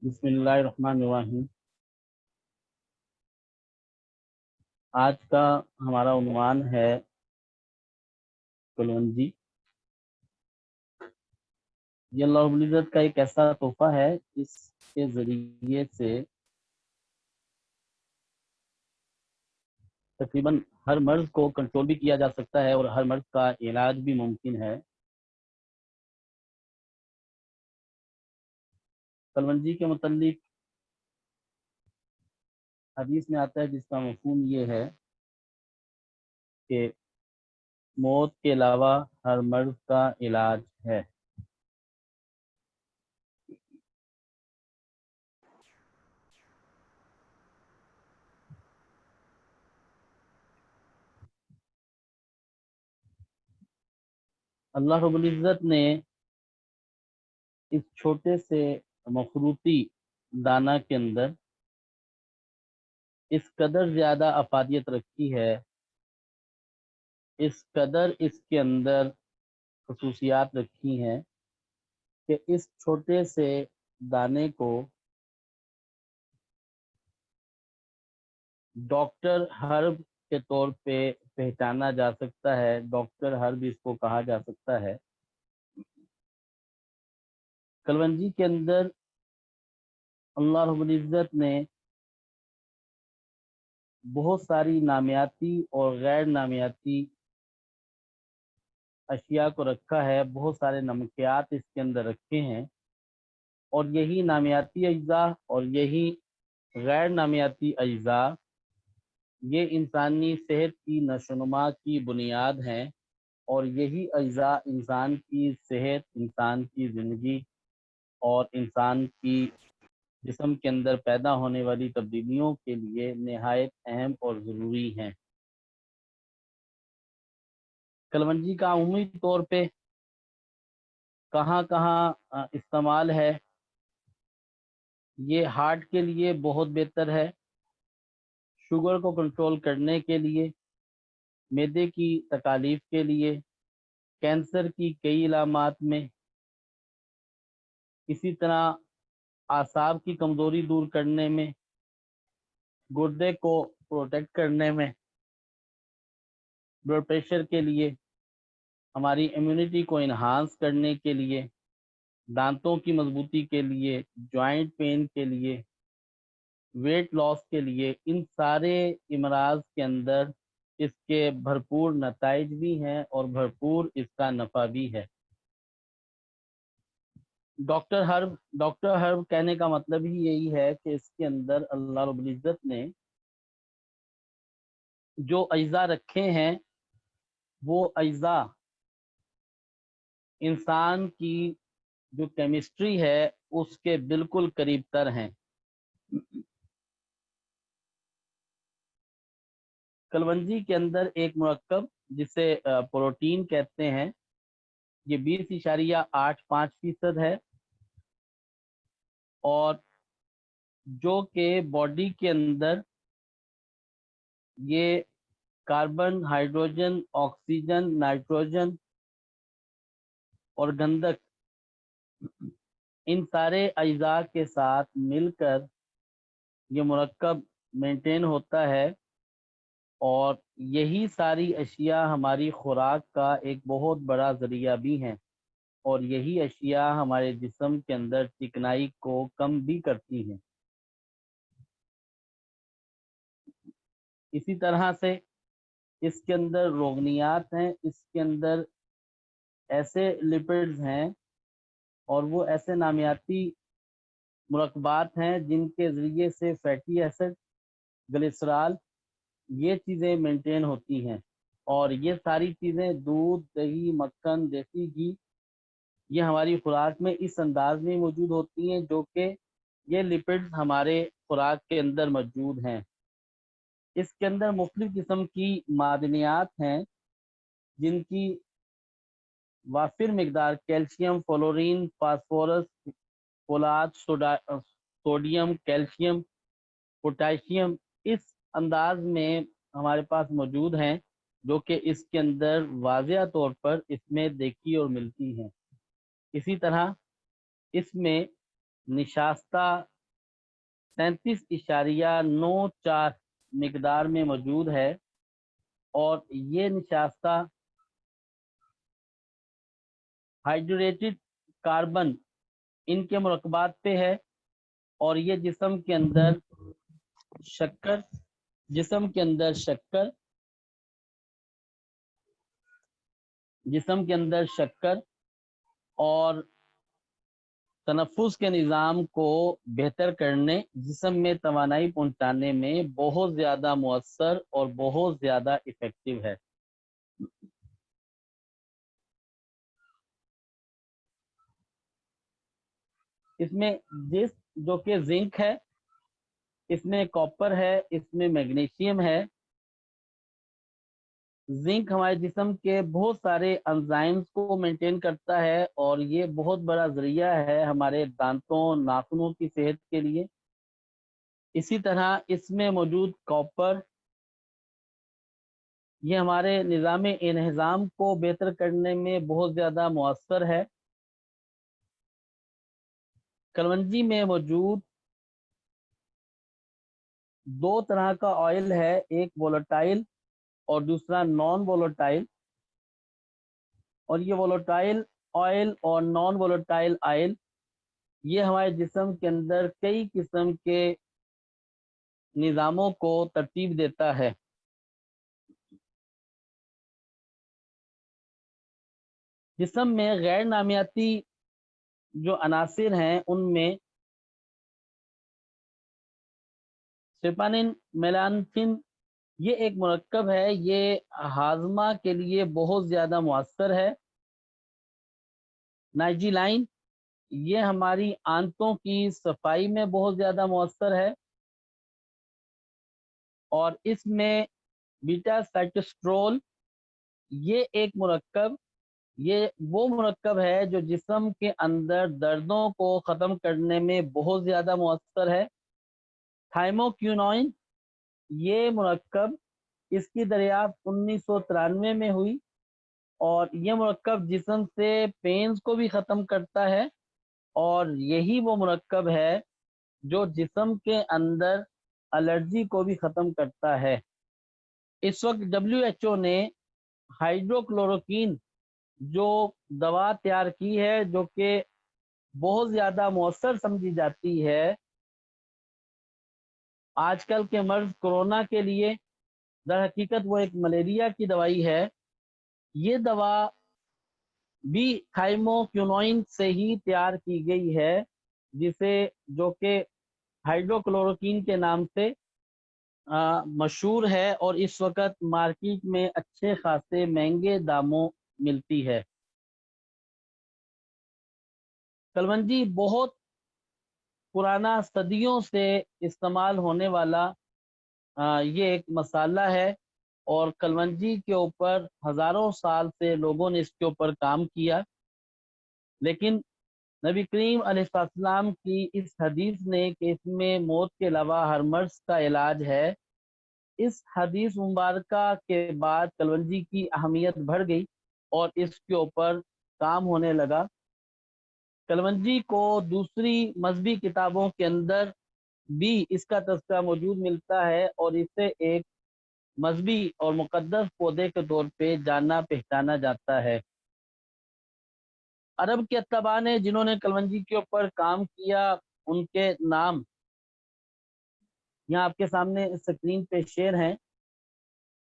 بسم اللہ الرحمن الرحیم۔ آج کا ہمارا عنوان ہے کلونجی۔ یہ اللہ رب العزت کا ایک ایسا تحفہ ہے جس کے ذریعے سے تقریباً ہر مرض کو کنٹرول بھی کیا جا سکتا ہے اور ہر مرض کا علاج بھی ممکن ہے۔ کلونجی کے متعلق حدیث میں آتا ہے جس کا مفہوم یہ ہے کہ موت کے علاوہ ہر مرض کا علاج ہے۔ اللہ رب العزت نے اس چھوٹے سے مخروطی دانہ کے اندر اس قدر زیادہ افادیت رکھی ہے، اس قدر اس کے اندر خصوصیات رکھی ہیں کہ اس چھوٹے سے دانے کو ڈاکٹر ہرب کے طور پہ پہچانا جا سکتا ہے، ڈاکٹر ہرب اس کو کہا جا سکتا ہے۔ کلونجی کے اندر اللہ رب العزت نے بہت ساری نامیاتی اور غیر نامیاتی اشیاء کو رکھا ہے، بہت سارے نمکیات اس کے اندر رکھے ہیں، اور یہی نامیاتی اجزاء اور یہی غیر نامیاتی اجزاء یہ انسانی صحت کی نشوونما کی بنیاد ہیں، اور یہی اجزاء انسان کی صحت، انسان کی زندگی اور انسان کی جسم کے اندر پیدا ہونے والی تبدیلیوں کے لیے نہایت اہم اور ضروری ہیں۔ کلونجی کا عمومی طور پہ کہاں کہاں استعمال ہے؟ یہ ہارٹ کے لیے بہت بہتر ہے، شوگر کو کنٹرول کرنے کے لیے، معدے کی تکالیف کے لیے، کینسر کی کئی علامات میں، اسی طرح اعصاب کی کمزوری دور کرنے میں، گردے کو پروٹیکٹ کرنے میں، بلڈ پریشر کے لیے، ہماری امیونٹی کو انہانس کرنے کے لیے، دانتوں کی مضبوطی کے لیے، جوائنٹ پین کے لیے، ویٹ لاس کے لیے، ان سارے امراض کے اندر اس کے بھرپور نتائج بھی ہیں اور بھرپور اس کا نفع بھی ہے۔ ڈاکٹر ہرب کہنے کا مطلب ہی یہی ہے کہ اس کے اندر اللہ رب العزت نے جو اجزاء رکھے ہیں وہ اجزاء انسان کی جو کیمسٹری ہے اس کے بالکل قریب تر ہیں۔ کلونجی کے اندر ایک مرکب جسے پروٹین کہتے ہیں، یہ 20.85% ہے، اور جو کہ باڈی کے اندر یہ کاربن، ہائیڈروجن، آکسیجن، نائٹروجن اور گندھک ان سارے اجزاء کے ساتھ مل کر یہ مرکب مینٹین ہوتا ہے، اور یہی ساری اشیاء ہماری خوراک کا ایک بہت بڑا ذریعہ بھی ہیں، اور یہی اشیاء ہمارے جسم کے اندر چکنائی کو کم بھی کرتی ہیں۔ اسی طرح سے اس کے اندر روغنیات ہیں، اس کے اندر ایسے لپڈز ہیں اور وہ ایسے نامیاتی مرکبات ہیں جن کے ذریعے سے فیٹی ایسڈ، گلیسرال، یہ چیزیں مینٹین ہوتی ہیں، اور یہ ساری چیزیں دودھ، دہی، مکھن، دیسی گھی یہ ہماری خوراک میں اس انداز میں موجود ہوتی ہیں جو کہ یہ لپڈز ہمارے خوراک کے اندر موجود ہیں۔ اس کے اندر مختلف قسم کی معدنیات ہیں جن کی وافر مقدار کیلشیم، فلورین، فاسفورس، فولاد، سوڈیم، کیلشیم، پوٹاشیم اس انداز میں ہمارے پاس موجود ہیں جو کہ اس کے اندر واضح طور پر اس میں دیکھی اور ملتی ہیں۔ اسی طرح اس میں نشاستہ 37.94 مقدار میں موجود ہے، اور یہ نشاستہ ہائیڈریٹڈ کاربن ان کے مرکبات پہ ہے، اور یہ جسم کے اندر شکر اور تنفس کے نظام کو بہتر کرنے، جسم میں توانائی پہنچانے میں بہت زیادہ مؤثر اور بہت زیادہ افیکٹو ہے۔ اس میں جو کہ زنک ہے، اس میں کاپر ہے، اس میں میگنیشیم ہے۔ زنک ہمارے جسم کے بہت سارے انزائمز کو مینٹین کرتا ہے، اور یہ بہت بڑا ذریعہ ہے ہمارے دانتوں ناخنوں کی صحت کے لیے۔ اسی طرح اس میں موجود کاپر یہ ہمارے نظام انہضام کو بہتر کرنے میں بہت زیادہ مؤثر ہے۔ کلونجی میں موجود دو طرح کا آئل ہے، ایک وولٹائل اور دوسرا نان وولٹائل، اور یہ وولٹائل آئل اور نان وولٹائل آئل یہ ہمارے جسم کے اندر کئی قسم کے نظاموں کو ترتیب دیتا ہے۔ جسم میں غیر نامیاتی جو عناصر ہیں ان میں سپانین میلانتھین یہ ایک مرکب ہے، یہ ہاضمہ کے لیے بہت زیادہ مؤثر ہے۔ نائجیلائن یہ ہماری آنتوں کی صفائی میں بہت زیادہ مؤثر ہے، اور اس میں بیٹا سائٹوسٹرول یہ ایک مرکب یہ وہ مرکب ہے جو جسم کے اندر دردوں کو ختم کرنے میں بہت زیادہ مؤثر ہے۔ تھائموکینوئن یہ مرکب اس کی دریافت 1993 میں ہوئی، اور یہ مرکب جسم سے پینز کو بھی ختم کرتا ہے، اور یہی وہ مرکب ہے جو جسم کے اندر الرجی کو بھی ختم کرتا ہے۔ اس وقت WHO نے ہائیڈروکلوروکین جو دوا تیار کی ہے جو کہ بہت زیادہ مؤثر سمجھی جاتی ہے آج کل کے مرض کورونا کے لیے، در حقیقت وہ ایک ملیریا کی دوائی ہے۔ یہ دوا بھی تھائموکینوئن سے ہی تیار کی گئی ہے، جو کہ ہائیڈروکلوروکین کے نام سے مشہور ہے، اور اس وقت مارکیٹ میں اچھے خاصے مہنگے داموں ملتی ہے۔ کلونجی بہت پرانا صدیوں سے استعمال ہونے والا یہ ایک مسالہ ہے، اور کلونجی کے اوپر ہزاروں سال سے لوگوں نے اس کے اوپر کام کیا، لیکن نبی کریم علیہ السلام کی اس حدیث نے کہ اس میں موت کے علاوہ ہر مرض کا علاج ہے، اس حدیث مبارکہ کے بعد کلونجی کی اہمیت بڑھ گئی اور اس کے اوپر کام ہونے لگا۔ کلونجی کو دوسری مذہبی کتابوں کے اندر بھی اس کا تذکرہ موجود ملتا ہے، اور اسے ایک مذہبی اور مقدس پودے کے طور پہ جانا پہچانا جاتا ہے۔ عرب کے اتباع نے جنہوں نے کلونجی کے اوپر کام کیا ان کے نام یہاں آپ کے سامنے اسکرین پہ شیئر ہیں۔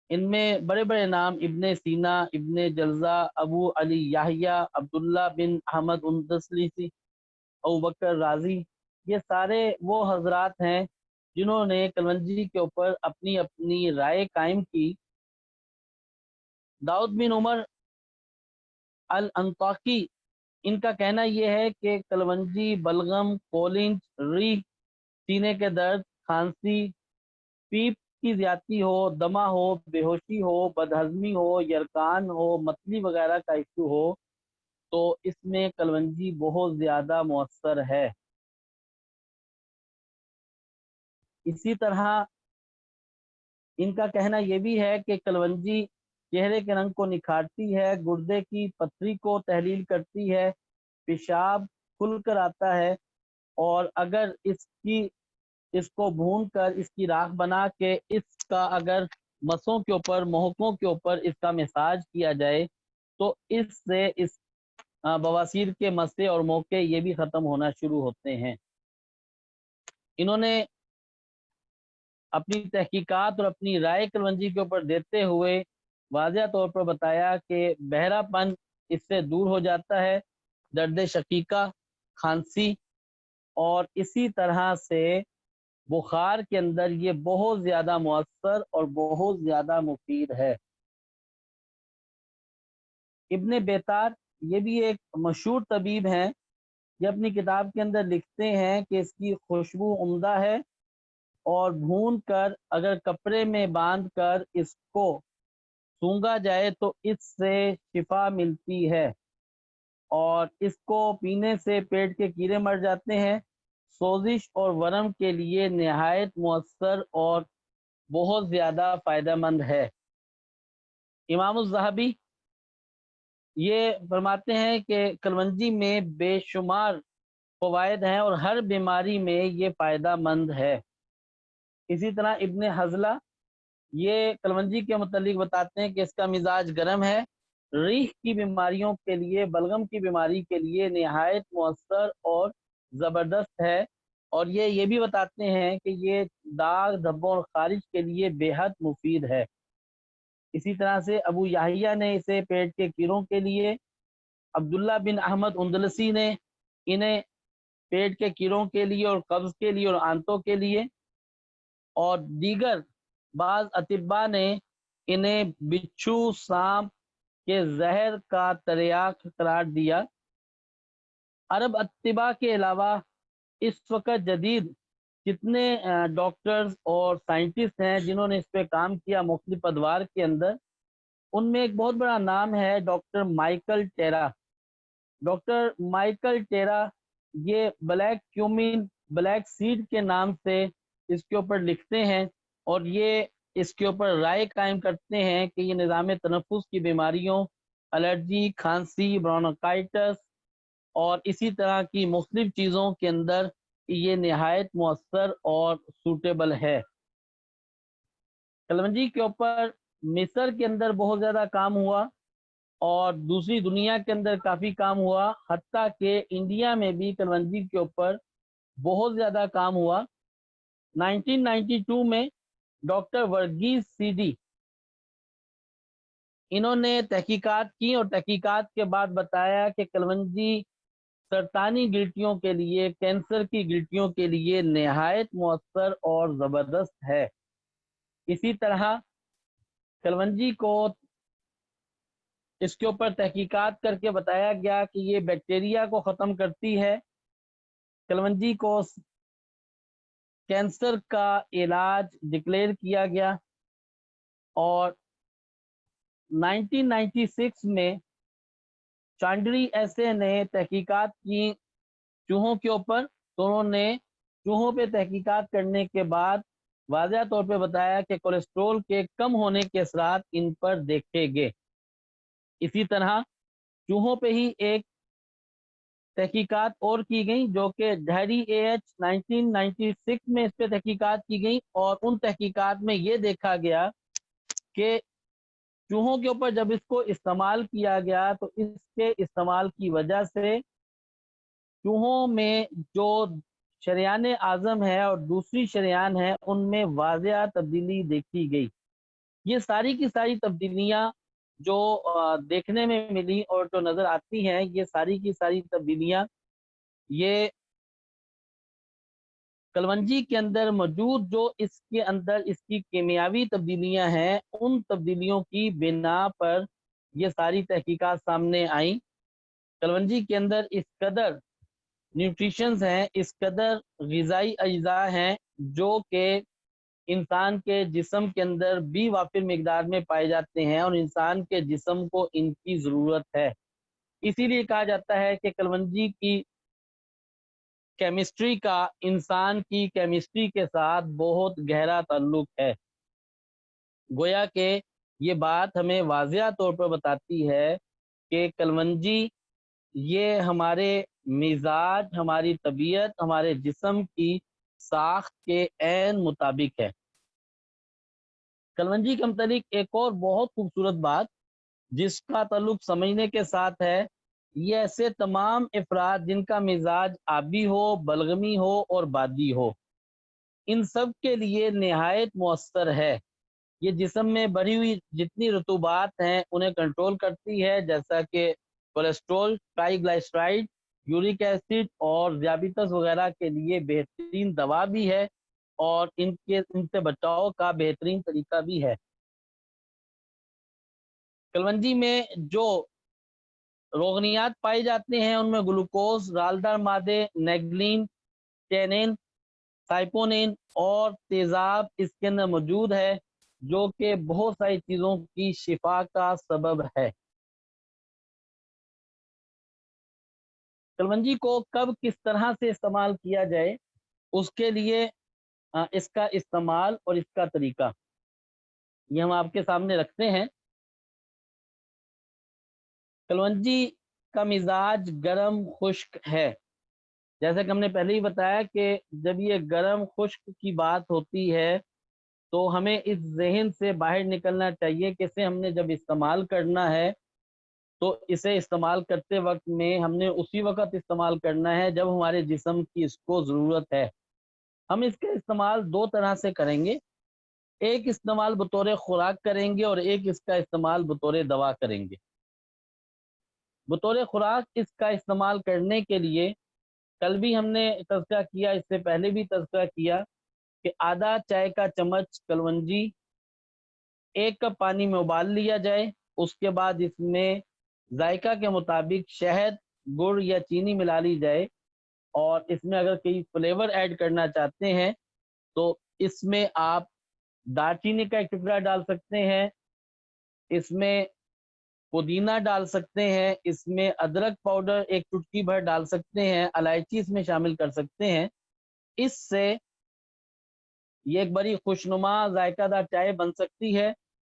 ان میں بڑے بڑے نام ابن سینا، ابن جلزہ، ابو علی یحییٰ، عبداللہ بن احمد اندلسی، ابو بکر رازی، یہ سارے وہ حضرات ہیں جنہوں نے کلونجی کے اوپر اپنی اپنی رائے قائم کی۔ داؤد بن عمر الانطاکی ان کا کہنا یہ ہے کہ کلونجی بلغم، کولنج، ریح، سینے کے درد، کھانسی، پیپ کی زیادتی ہو، دمہ ہو، بے ہوشی ہو، بدہضمی ہو، یرقان ہو، متلی وغیرہ کا ایشو ہو تو اس میں کلونجی بہت زیادہ مؤثر ہے۔ اسی طرح ان کا کہنا یہ بھی ہے کہ کلونجی چہرے کے رنگ کو نکھارتی ہے، گردے کی پتھری کو تحلیل کرتی ہے، پیشاب کھل کر آتا ہے، اور اگر اس کو بھون کر اس کی راکھ بنا کے اس کا اگر مسوں کے اوپر محکموں کے اوپر اس کا مساج کیا جائے تو اس سے اس بواسیر کے مسے اور موقع یہ بھی ختم ہونا شروع ہوتے ہیں۔ انہوں نے اپنی تحقیقات اور اپنی رائے کلونجی کے اوپر دیتے ہوئے واضح طور پر بتایا کہ بہرا پن اس سے دور ہو جاتا ہے، درد شقیقہ، کھانسی، اور اسی طرح سے بخار کے اندر یہ بہت زیادہ مؤثر اور بہت زیادہ مفید ہے۔ ابن بیتار یہ بھی ایک مشہور طبیب ہیں، یہ اپنی کتاب کے اندر لکھتے ہیں کہ اس کی خوشبو عمدہ ہے اور بھون کر اگر کپڑے میں باندھ کر اس کو سونگا جائے تو اس سے شفا ملتی ہے، اور اس کو پینے سے پیٹ کے کیڑے مر جاتے ہیں۔ سوزش اور ورم کے لیے نہایت مؤثر اور بہت زیادہ فائدہ مند ہے۔ امام الذہبی یہ فرماتے ہیں کہ کلونجی میں بے شمار فوائد ہیں اور ہر بیماری میں یہ فائدہ مند ہے۔ اسی طرح ابن حضلہ یہ کلونجی کے متعلق بتاتے ہیں کہ اس کا مزاج گرم ہے، ریح کی بیماریوں کے لیے، بلغم کی بیماری کے لیے نہایت مؤثر اور زبردست ہے، اور یہ بھی بتاتے ہیں کہ یہ داغ دھبوں اور خارش کے لیے بے حد مفید ہے۔ اسی طرح سے ابو یحییٰ نے اسے پیٹ کے کیڑوں کے لیے، عبداللہ بن احمد اندلسی نے انہیں پیٹ کے کیڑوں کے لیے اور قبض کے لیے اور آنتوں کے لیے، اور دیگر بعض اطباء نے انہیں بچھو سانپ کے زہر کا تریاق قرار دیا۔ عرب اطباء کے علاوہ اس وقت جدید کتنے ڈاکٹرز اور سائنٹسٹ ہیں جنہوں نے اس پہ کام کیا مختلف ادوار کے اندر، ان میں ایک بہت بڑا نام ہے doctor Michael tera. Doctor Michael tera یہ بلیک کیومین، بلیک سیڈ کے نام سے اس کے اوپر لکھتے ہیں، اور یہ اس کے اوپر رائے قائم کرتے ہیں کہ یہ نظام تنفس کی بیماریوں، الرجی، کھانسی، برونکائٹس اور اسی طرح کی مختلف چیزوں کے اندر یہ نہایت مؤثر اور سوٹیبل ہے۔ کلونجی کے اوپر مصر کے اندر بہت زیادہ کام ہوا اور دوسری دنیا کے اندر کافی کام ہوا، حتیٰ کہ انڈیا میں بھی کلونجی کے اوپر بہت زیادہ کام ہوا۔ 1992 میں ڈاکٹر ورگیز سی ڈی انہوں نے تحقیقات کی اور تحقیقات کے بعد بتایا کہ کلونجی سرطانی گلٹیوں کے لیے، کینسر کی گلٹیوں کے لیے نہایت مؤثر اور زبردست ہے۔ اسی طرح کلونجی کو اس کے اوپر تحقیقات کر کے بتایا گیا کہ یہ بیکٹیریا کو ختم کرتی ہے۔ کلونجی کو کینسر کا علاج ڈکلیئر کیا گیا، اور 1996 میں چانڈری ایسے نے تحقیقات کی چوہوں کے اوپر، تو انہوں نے چوہوں پہ تحقیقات کرنے کے بعد واضح طور پہ بتایا کہ کولیسٹرول کے کم ہونے کے اثرات ان پر دیکھے گئے۔ اسی طرح چوہوں پہ ہی ایک تحقیقات اور کی گئی جو کہ ڈہری AH 1996 میں اس پہ تحقیقات کی گئی، اور ان تحقیقات میں یہ دیکھا گیا کہ چوہوں کے اوپر جب اس کو استعمال کیا گیا تو اس کے استعمال کی وجہ سے چوہوں میں جو شریان اعظم ہے اور دوسری شریان ہے ان میں واضح تبدیلی دیکھی گئی۔ یہ ساری کی ساری تبدیلیاں جو دیکھنے میں ملی اور جو نظر آتی ہیں، یہ ساری کی ساری تبدیلیاں یہ کلونجی کے اندر موجود جو اس کے اندر اس کی کیمیاوی تبدیلیاں ہیں، ان تبدیلیوں کی بنا پر یہ ساری تحقیقات سامنے آئیں۔ کلونجی کے اندر اس قدر نیوٹریشنز ہیں، اس قدر غذائی اجزاء ہیں جو کہ انسان کے جسم کے اندر بھی وافر مقدار میں پائے جاتے ہیں، اور انسان کے جسم کو ان کی ضرورت ہے۔ اسی لیے کہا جاتا ہے کہ کلونجی کی کیمسٹری کا انسان کی کیمسٹری کے ساتھ بہت گہرا تعلق ہے۔ گویا کہ یہ بات ہمیں واضح طور پر بتاتی ہے کہ کلونجی یہ ہمارے मिजाज, हमारी तबीयत, हमारे जिस्म की साख्त के ऐन मुताबिक है। कलवंजी के मुतालिक एक और बहुत खूबसूरत बात जिसका ताल्लुक समझने के साथ है, ये ऐसे तमाम अफराद जिनका मिजाज आबी हो, बलगमी हो और बादी हो, इन सब के लिए निहायत मौसर है। ये जिस्म में बढ़ी हुई जितनी रतूबात हैं उन्हें कंट्रोल करती है, जैसा कि कोलेस्ट्रॉल, ट्राइग्लिसराइड, यूरिक एसिड और diabetes वगैरह के लिए बेहतरीन दवा भी है और इनसे बचाव का बेहतरीन तरीका भी है। कलवंजी में जो रोगनियात पाए जाते हैं उनमें ग्लूकोज, रालदार मादे, नेग्लिन, टेनिन, साइपोनिन और तेजाब इसके अंदर मौजूद है, जो कि बहुत सारी चीज़ों की शिफा का सबब है। कलवंजी को कब किस तरह से इस्तेमाल किया जाए, उसके लिए इसका इस्तेमाल और इसका तरीका ये हम आपके सामने रखते हैं। कलवंजी का मिजाज गरम खुश्क है। जैसे कि हमने पहले ही बताया कि जब ये गरम खुश्क की बात होती है तो हमें इस जहन से बाहर निकलना चाहिए कि इसे हमने जब इस्तेमाल करना है तो इसे इस्तेमाल करते वक्त में हमने उसी वक्त इस्तेमाल करना है जब हमारे जिस्म की इसको ज़रूरत है। हम इसका इस्तेमाल दो तरह से करेंगे, एक इस्तेमाल बतौर खुराक करेंगे और एक इसका इस्तेमाल बतौर दवा करेंगे। बतौर खुराक इसका इस्तेमाल करने के लिए कल भी हमने तज़किरा किया, इससे पहले भी तज़किरा किया कि आधा चाय का चम्मच कलवंजी 1 कप पानी में उबाल लिया जाए। उसके बाद इसमें जायका के मुताबिक शहद, गुड़ या चीनी मिला ली जाए और इसमें अगर कोई फ्लेवर ऐड करना चाहते हैं तो इसमें आप दालचीनी का एक टुकड़ा डाल सकते हैं, इसमें पुदीना डाल सकते हैं, इसमें अदरक पाउडर एक चुटकी भर डाल सकते हैं, इलायची इसमें शामिल कर सकते हैं। इससे ये एक बड़ी खुशनुमा जायकादार चाय बन सकती है।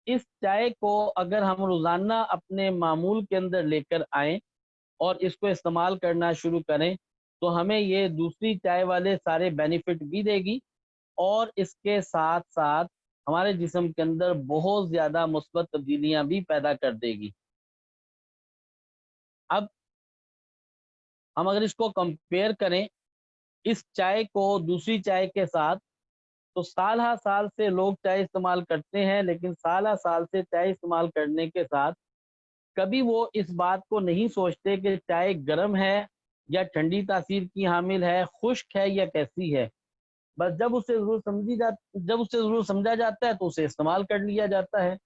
इस चाय को अगर हम रोज़ाना अपने मामूल के अंदर लेकर आएँ और इसको इस्तेमाल करना शुरू करें तो हमें ये दूसरी चाय वाले सारे बेनिफिट भी देगी और इसके साथ साथ हमारे जिस्म के अंदर बहुत ज़्यादा मुस्बत तब्दीलियाँ भी पैदा कर देगी। अब हम अगर इसको कंपेयर करें इस चाय को दूसरी चाय के साथ, तो साल हर साल से लोग चाय इस्तेमाल करते हैं, लेकिन साल हर साल से चाय इस्तेमाल करने के साथ कभी वो इस बात को नहीं सोचते कि चाय गर्म है या ठंडी तासीर की हामिल है, खुश्क है या कैसी है। बस जब उसे ज़रूर समझा जाता है तो उसे इस्तेमाल कर लिया जाता है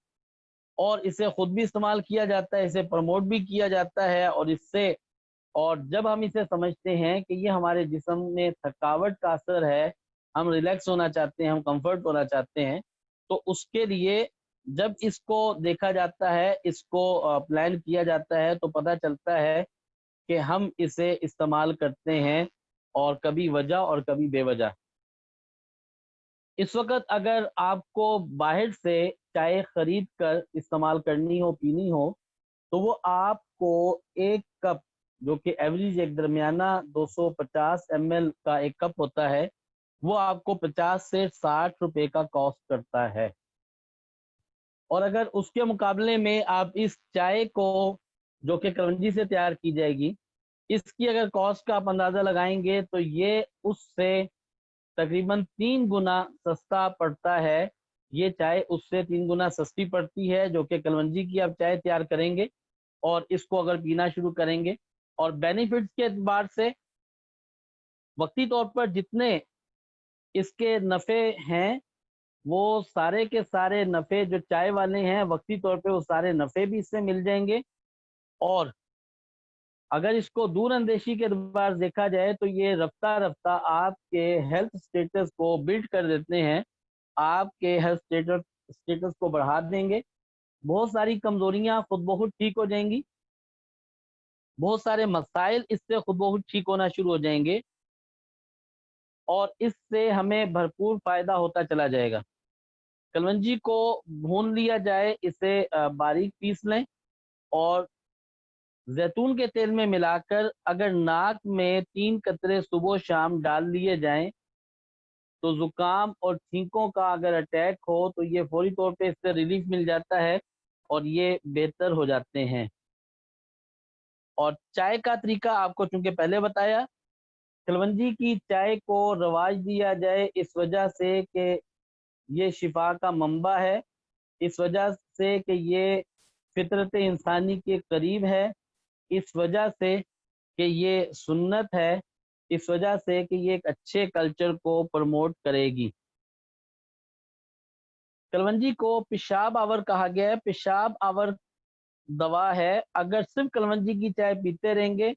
और इसे खुद भी इस्तेमाल किया जाता है, इसे प्रमोट भी किया जाता है और जब हम इसे समझते हैं कि ये हमारे जिस्म में थकावट का असर है, हम रिलैक्स होना चाहते हैं, हम कंफर्ट होना चाहते हैं, तो उसके लिए जब इसको देखा जाता है, इसको प्लान किया जाता है तो पता चलता है कि हम इसे इस्तेमाल करते हैं और कभी वजह और कभी बेवजह। इस वक़्त अगर आपको बाहर से चाय खरीद कर इस्तेमाल करनी हो, पीनी हो, तो वो आपको 1 कप जो कि एवरेज एक दरमियाना 250 एमएल का 1 कप होता है, वो आपको 50 से 60 रुपए का कॉस्ट करता है। और अगर उसके मुकाबले में आप इस चाय को जो कि कलवंजी से तैयार की जाएगी, इसकी अगर कॉस्ट का आप अंदाज़ा लगाएँगे तो ये उससे तकरीबन 3 गुना सस्ता पड़ता है। ये चाय उससे 3 गुना सस्ती पड़ती है जो कि कलवंजी की आप चाय तैयार करेंगे और इसको अगर पीना शुरू करेंगे और बेनिफिट्स के एतबार से वक़्ती तौर पर जितने इसके नफ़े हैं, वो सारे के सारे नफ़े जो चाय वाले हैं, वक़्ती तौर पे वो सारे नफ़े भी इससे मिल जाएँगे और अगर इसको दूर अंदेशी के एतबार से देखा जाए तो ये रफ्ता-रफ्ता आपके हेल्थ स्टेटस को बिल्ड कर देते हैं, आपके हेल्थ स्टेटस को बढ़ा देंगे, बहुत सारी कमज़ोरियाँ खुद ब खुद ठीक हो जाएँगी, बहुत सारे मसाइल इससे खुद ब खुद ठीक होना शुरू हो जाएँगे और इससे हमें भरपूर फ़ायदा होता चला जाएगा। कलवंजी को भून लिया जाए, इसे बारीक पीस लें और जैतून के तेल में मिलाकर अगर नाक में 3 कतरे सुबह शाम डाल लिए जाएं तो जुकाम और छींकों का अगर अटैक हो तो ये फौरी तौर पे इससे रिलीफ मिल जाता है और ये बेहतर हो जाते हैं। और चाय का तरीका आपको चूंकि पहले बताया, कलवंजी की चाय को रवाज दिया जाए इस वजह से कि ये शिफा का मंबा है, इस वजह से कि ये फितरत इंसानी के करीब है, इस वजह से कि ये सुन्नत है, इस वजह से कि ये एक अच्छे कल्चर को प्रमोट करेगी। कलवंजी को पेशाब आवर कहा गया है। पेशाब आवर दवा है। अगर सिर्फ कलवंजी की चाय पीते रहेंगे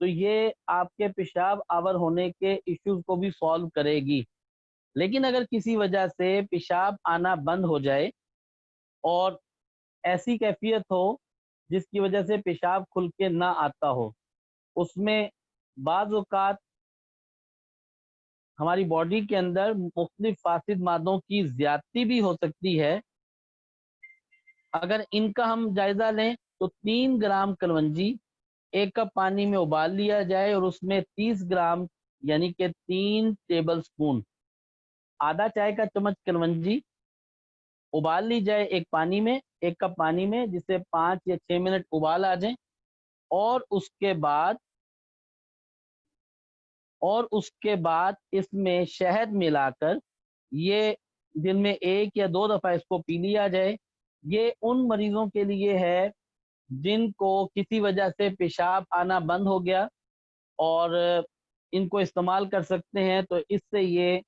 तो ये आपके पेशाब आवर होने के इश्यूज को भी सॉल्व करेगी। लेकिन अगर किसी वजह से पेशाब आना बंद हो जाए और ऐसी कैफियत हो जिसकी वजह से पेशाब खुल के ना आता हो, उसमें बाज़ औक़ात हमारी बॉडी के अंदर मुख्तलिफ फासिद मादों की ज़्यादती भी हो सकती है। अगर इनका हम जायज़ा लें तो 3 ग्राम कलवंजी 1 कप पानी में उबाल लिया जाए और उसमें 30 ग्राम यानी कि 3 टेबल स्पून आधा चाय का चम्मच कलवंजी उबाल ली जाए एक पानी में, 1 कप पानी में, जिसे 5 या 6 मिनट उबाल आ जाए और उसके बाद इसमें शहद मिलाकर ये दिन में 1 या 2 दफ़ा इसको पी लिया जाए। ये उन मरीजों के लिए है जिनको किसी वजह से पेशाब आना बंद हो गया और इनको इस्तेमाल कर सकते हैं, तो इससे ये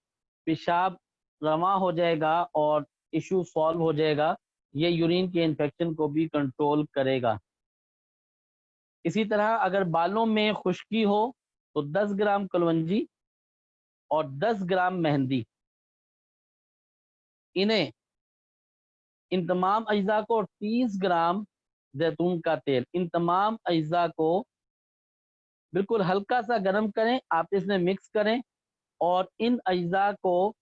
पेशाब रवा हो जाएगा और इशू सॉल्व हो जाएगा। ये यूरिन के इन्फेक्शन को भी कंट्रोल करेगा। इसी तरह अगर बालों में खुश्की हो तो 10 ग्राम कलवंजी और 10 ग्राम मेहंदी, इन्हें इन तमाम अज्जा को, और 30 ग्राम जैतून का तेल, इन तमाम अज्जा को बिल्कुल हल्का सा गर्म करें, आप इसमें मिक्स करें और इन अज्जा को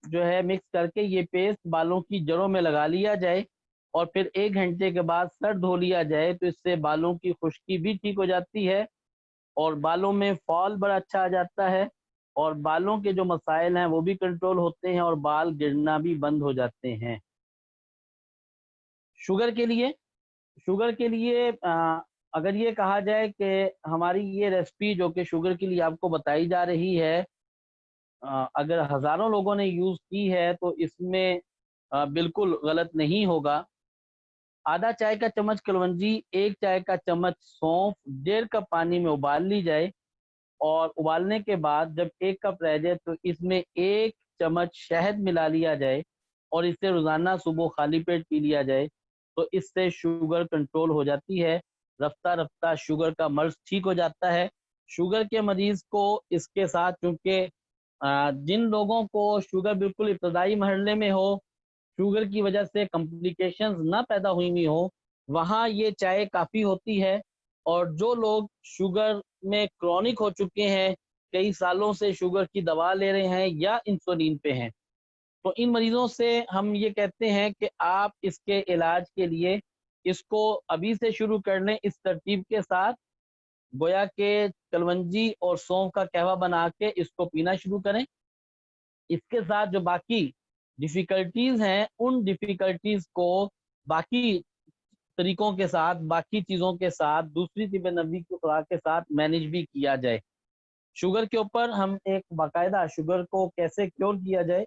जो है मिक्स करके ये पेस्ट बालों की जड़ों में लगा लिया जाए और फिर 1 घंटे के बाद सर धो लिया जाए, तो इससे बालों की खुश्की भी ठीक हो जाती है और बालों में फॉल बड़ा अच्छा आ जाता है और बालों के जो मसाइल हैं वो भी कंट्रोल होते हैं और बाल गिरना भी बंद हो जाते हैं। शुगर के लिए अगर ये कहा जाए कि हमारी ये रेसिपी जो कि शुगर के लिए आपको बताई जा रही है, अगर हज़ारों लोगों ने यूज़ की है तो इसमें बिल्कुल गलत नहीं होगा। आधा चाय का चम्मच कलवंजी, 1 चाय का चम्मच सौंफ, 1.5 कप पानी में उबाल ली जाए और उबालने के बाद जब 1 कप रह जाए तो इसमें 1 चम्मच शहद मिला लिया जाए और इसे रोज़ाना सुबह खाली पेट पी लिया जाए, तो इससे शुगर कंट्रोल हो जाती है। रफ्ता रफ्ता शुगर का मर्ज़ ठीक हो जाता है। शुगर के मरीज़ को इसके साथ, चूँकि जिन लोगों को शुगर बिल्कुल इब्तदाई मरहले में हो, शुगर की वजह से कॉम्प्लिकेशंस ना पैदा हुई हो, वहाँ ये चाय काफ़ी होती है। और जो लोग शुगर में क्रॉनिक हो चुके हैं, कई सालों से शुगर की दवा ले रहे हैं या इंसुलिन पे हैं, तो इन मरीजों से हम ये कहते हैं कि आप इसके इलाज के लिए इसको अभी से शुरू कर लें इस तरतीब के साथ, गोया के कलवंजी और सौंफ का कहवा बना के इसको पीना शुरू करें। इसके साथ जो बाकी डिफ़िकल्टीज़ हैं, उन डिफ़िकल्टीज़ को बाकी तरीकों के साथ, बाकी चीज़ों के साथ, दूसरी तिब नबवी की खुराक के साथ मैनेज भी किया जाए। शुगर के ऊपर हम एक बाकायदा शुगर को कैसे क्योर किया जाए,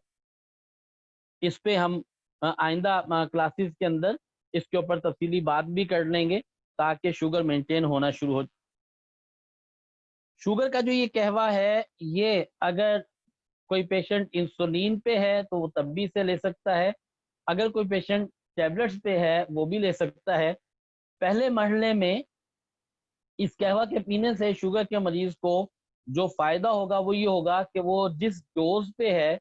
इस पे हम आइंदा क्लासेस के अंदर इसके ऊपर तफसीली बात भी कर लेंगे ताकि शुगर मेंटेन होना शुरू हो। शुगर का जो ये कहवा है, ये अगर कोई पेशेंट इंसुलिन पे है तो वो तब भी इसे ले सकता है, अगर कोई पेशेंट टैबलेट्स पे है वो भी ले सकता है। पहले मरहले में इस कहवा के पीने से शुगर के मरीज को जो फायदा होगा वो ये होगा कि वो जिस डोज पे है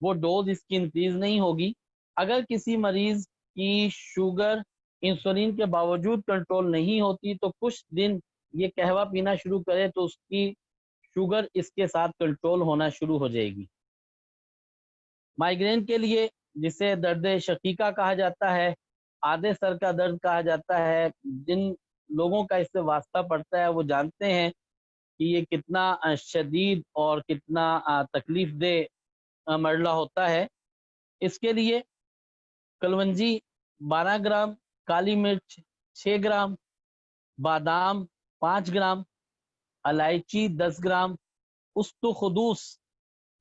वो डोज इसकी इंक्रीज नहीं होगी। अगर किसी मरीज की शुगर इंसुलिन के बावजूद कंट्रोल नहीं होती तो कुछ दिन ये कहवा पीना शुरू करे तो उसकी शुगर इसके साथ कंट्रोल होना शुरू हो जाएगी। माइग्रेन के लिए, जिसे दर्द शकीका कहा जाता है, आधे सर का दर्द कहा जाता है, जिन لوگوں کا اس سے واسطہ پڑتا ہے وہ جانتے ہیں کہ یہ کتنا شدید اور کتنا تکلیف دہ مرحلہ ہوتا ہے۔ اس کے لیے کلونجی 12 گرام، کالی مرچ 6 گرام، بادام 5 گرام، الائچی 10 گرام، استخدوس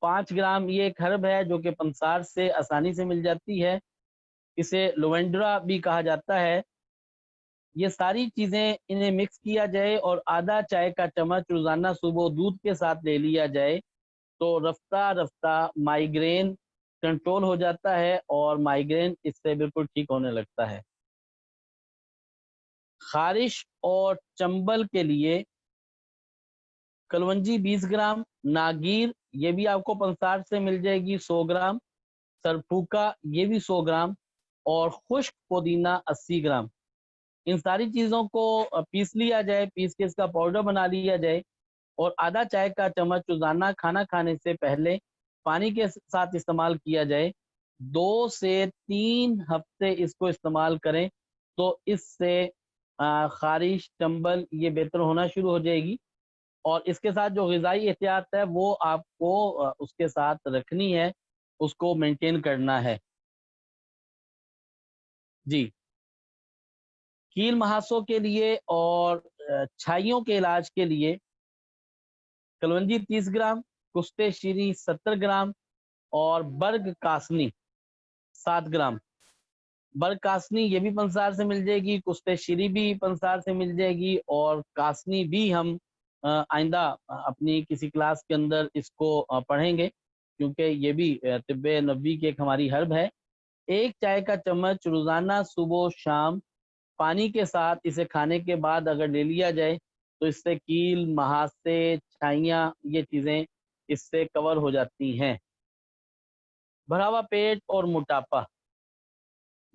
5 گرام، یہ ایک ہرب ہے جو کہ پنسار سے آسانی سے مل جاتی ہے، اسے لوینڈرا بھی کہا جاتا ہے۔ یہ ساری چیزیں انہیں مکس کیا جائے اور آدھا چائے کا چمچ روزانہ صبح دودھ کے ساتھ لے لیا جائے تو رفتہ رفتہ مائیگرین کنٹرول ہو جاتا ہے اور مائیگرین اس سے بالکل ٹھیک ہونے لگتا ہے۔ خارش اور چنبل کے لیے کلونجی 20 گرام، ناگیر یہ بھی آپ کو پنسار سے مل جائے گی 100 گرام، سرپوکا یہ بھی 100 گرام، اور خشک پودینہ 80 گرام۔ ان ساری چیزوں کو پیس لیا جائے، پیس کے اس کا پاؤڈر بنا لیا جائے اور آدھا چائے کا چمچ روزانہ کھانا کھانے سے پہلے پانی کے ساتھ استعمال کیا جائے۔ 2 سے 3 ہفتے اس کو استعمال کریں تو اس سے خارش چنبل یہ بہتر ہونا شروع ہو جائے گی، اور اس کے ساتھ جو غذائی احتیاط ہے وہ آپ کو اس کے ساتھ رکھنی ہے، اس کو مینٹین کرنا ہے۔ جی، کیل مہاسوں کے لیے اور چھائیوں کے علاج کے لیے کلونجی 30 گرام، کشتے شیری 70 گرام اور برگ کاسنی 7 گرام۔ برگ کاسنی یہ بھی پنسار سے مل جائے گی، کشتے شیری بھی پنسار سے مل جائے گی، اور کاسنی بھی ہم آئندہ اپنی کسی کلاس کے اندر اس کو پڑھیں گے کیونکہ یہ بھی طب نبوی کی ایک ہماری ہرب ہے۔ 1 چائے کا چمچ روزانہ صبح و شام پانی کے ساتھ اسے کھانے کے بعد اگر لے لیا جائے تو اس سے کیل، مہاسے، چھائیاں یہ چیزیں اس سے کور ہو جاتی ہیں۔ بھرا ہوا پیٹ اور موٹاپا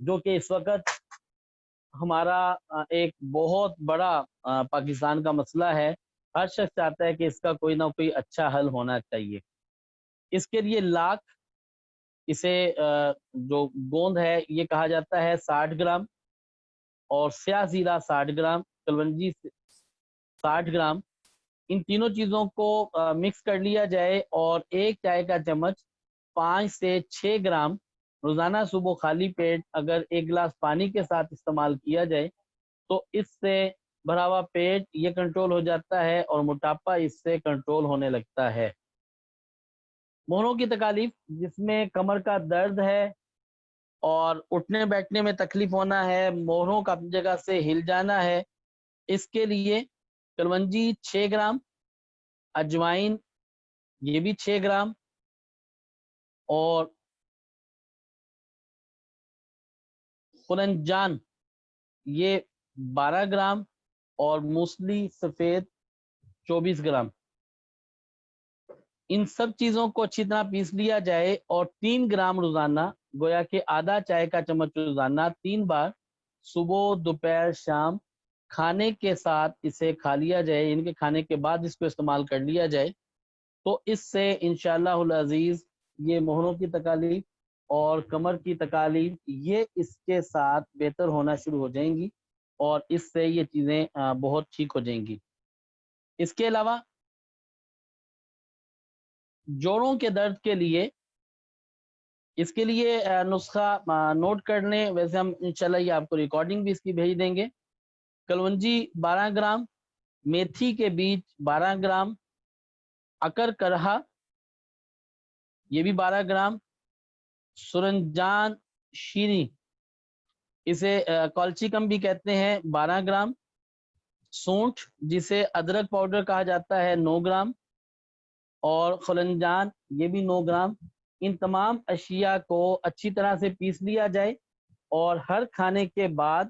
جو کہ اس وقت ہمارا ایک بہت بڑا پاکستان کا مسئلہ ہے، ہر شخص چاہتا ہے کہ اس کا کوئی نہ کوئی اچھا حل ہونا چاہیے۔ اس کے لیے لاکھ، اسے جو گوند ہے یہ کہا جاتا ہے 60 گرام، اور سیاہ زیرہ 60 گرام، کلونجی 60 گرام، ان تینوں چیزوں کو مکس کر لیا جائے اور 1 چائے کا چمچ 5 سے 6 گرام روزانہ صبح خالی پیٹ اگر 1 گلاس پانی کے ساتھ استعمال کیا جائے تو اس سے بھرا ہوا پیٹ یہ کنٹرول ہو جاتا ہے اور موٹاپا اس سے کنٹرول ہونے لگتا ہے۔ مہروں کی تکالیف جس میں کمر کا درد ہے اور اٹھنے بیٹھنے میں تکلیف ہونا ہے، مہروں کا اپنی جگہ سے ہل جانا ہے، اس کے لیے کلونجی 6 گرام، اجوائن یہ بھی 6 گرام، اور خلنجان یہ 12 گرام، اور موسلی سفید 24 گرام۔ ان سب چیزوں کو اچھی طرح پیس لیا جائے اور 3 گرام روزانہ، گویا کہ آدھا چائے کا چمچ روزانہ 3 بار صبح، دوپہر، شام کھانے کے ساتھ اسے کھا لیا جائے، ان کے کھانے کے بعد اس کو استعمال کر لیا جائے تو اس سے انشاءاللہ العزیز یہ مہروں کی تکالیف اور کمر کی تکالیف یہ اس کے ساتھ بہتر ہونا شروع ہو جائیں گی اور اس سے یہ چیزیں بہت ٹھیک ہو جائیں گی۔ اس کے علاوہ جوڑوں کے درد کے لیے، اس کے لیے نسخہ نوٹ کر لیں، ویسے ہم انشاءاللہ یہ آپ کو ریکارڈنگ بھی اس کی بھیج دیں گے۔ کلونجی 12 گرام، میتھی کے بیج 12 گرام، اکر کرہا یہ بھی 12 گرام، سرنجان شیریں اسے کالچیکم بھی کہتے ہیں 12 گرام، سونٹھ جسے ادرک پاؤڈر کہا جاتا ہے 9 گرام، اور خلنجان یہ بھی 9 گرام۔ ان تمام اشیاء کو اچھی طرح سے پیس لیا جائے اور ہر کھانے کے بعد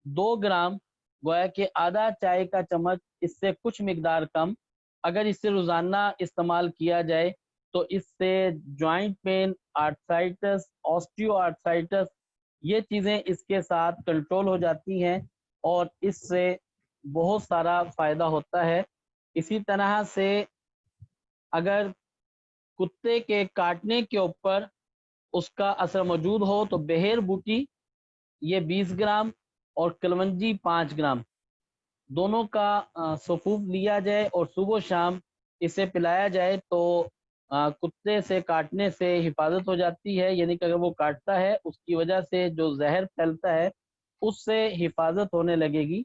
2 گرام، گویا کہ آدھا چائے کا چمچ اس سے کچھ مقدار کم، اگر اس سے روزانہ استعمال کیا جائے تو اس سے joint pain, arthritis, osteoarthritis یہ چیزیں اس کے ساتھ کنٹرول ہو جاتی ہیں اور اس سے بہت سارا فائدہ ہوتا ہے۔ اسی طرح سے اگر کتے کے کاٹنے کے اوپر اس کا اثر موجود ہو تو بہر بوٹی یہ 20 گرام اور کلونجی 5 گرام، دونوں کا سفوف لیا جائے اور صبح و شام اسے پلایا جائے تو کتے سے کاٹنے سے حفاظت ہو جاتی ہے، یعنی کہ اگر وہ کاٹتا ہے اس کی وجہ سے جو زہر پھیلتا ہے اس سے حفاظت ہونے لگے گی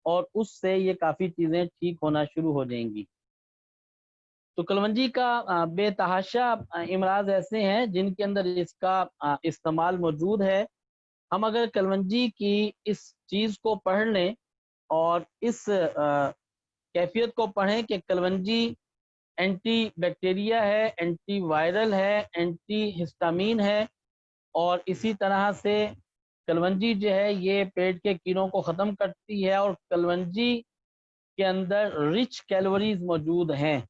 اور اس سے یہ کافی چیزیں ٹھیک ہونا شروع ہو جائیں گی۔ تو کلونجی کا بے تحاشا امراض ایسے ہیں جن کے اندر اس کا استعمال موجود ہے۔ ہم اگر کلونجی کی اس چیز کو پڑھ لیں اور اس کیفیت کو پڑھیں کہ کلونجی اینٹی بیکٹیریا ہے، اینٹی وائرل ہے، اینٹی ہسٹامین ہے، اور اسی طرح سے کلونجی جو ہے یہ پیٹ کے کیڑوں کو ختم کرتی ہے، اور کلونجی کے اندر رچ کیلوریز موجود ہیں۔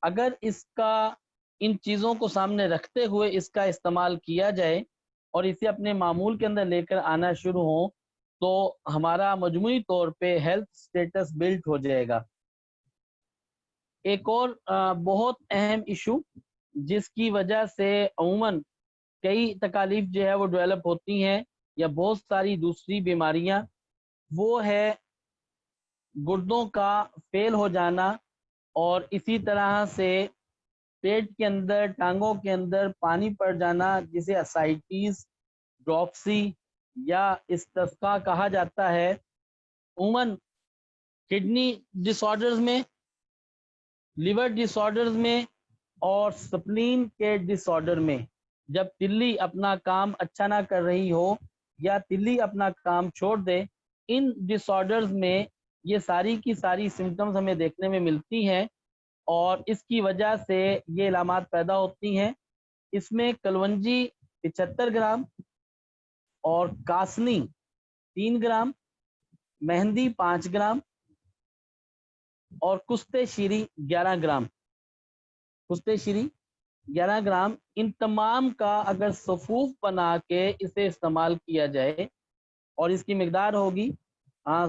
اگر اس کا ان چیزوں کو سامنے رکھتے ہوئے اس کا استعمال کیا جائے اور اسے اپنے معمول کے اندر لے کر آنا شروع ہوں تو ہمارا مجموعی طور پہ ہیلتھ سٹیٹس بلڈ ہو جائے گا۔ ایک اور بہت اہم ایشو جس کی وجہ سے عموماً کئی تکالیف جو ہے وہ ڈیولپ ہوتی ہیں یا بہت ساری دوسری بیماریاں، وہ ہے گردوں کا فیل ہو جانا، اور اسی طرح سے پیٹ کے اندر ٹانگوں کے اندر پانی پڑ جانا جسے اسائٹیس، ڈراپسی یا استسقاء کہا جاتا ہے۔ عموماً کڈنی ڈس آرڈرز میں، لیور ڈس آرڈرز میں اور سپلین کے ڈس آرڈر میں جب تلی اپنا کام اچھا نہ کر رہی ہو یا تلی اپنا کام چھوڑ دے، ان ڈس آرڈرز میں یہ ساری کی ساری سمٹمز ہمیں دیکھنے میں ملتی ہیں اور اس کی وجہ سے یہ علامات پیدا ہوتی ہیں۔ اس میں کلونجی 75 گرام اور کاسنی 3 گرام، مہندی 5 گرام اور کشتے شیری 11 گرام، کشتے شیری 11 گرام، ان تمام کا اگر صفوف بنا کے اسے استعمال کیا جائے اور اس کی مقدار ہوگی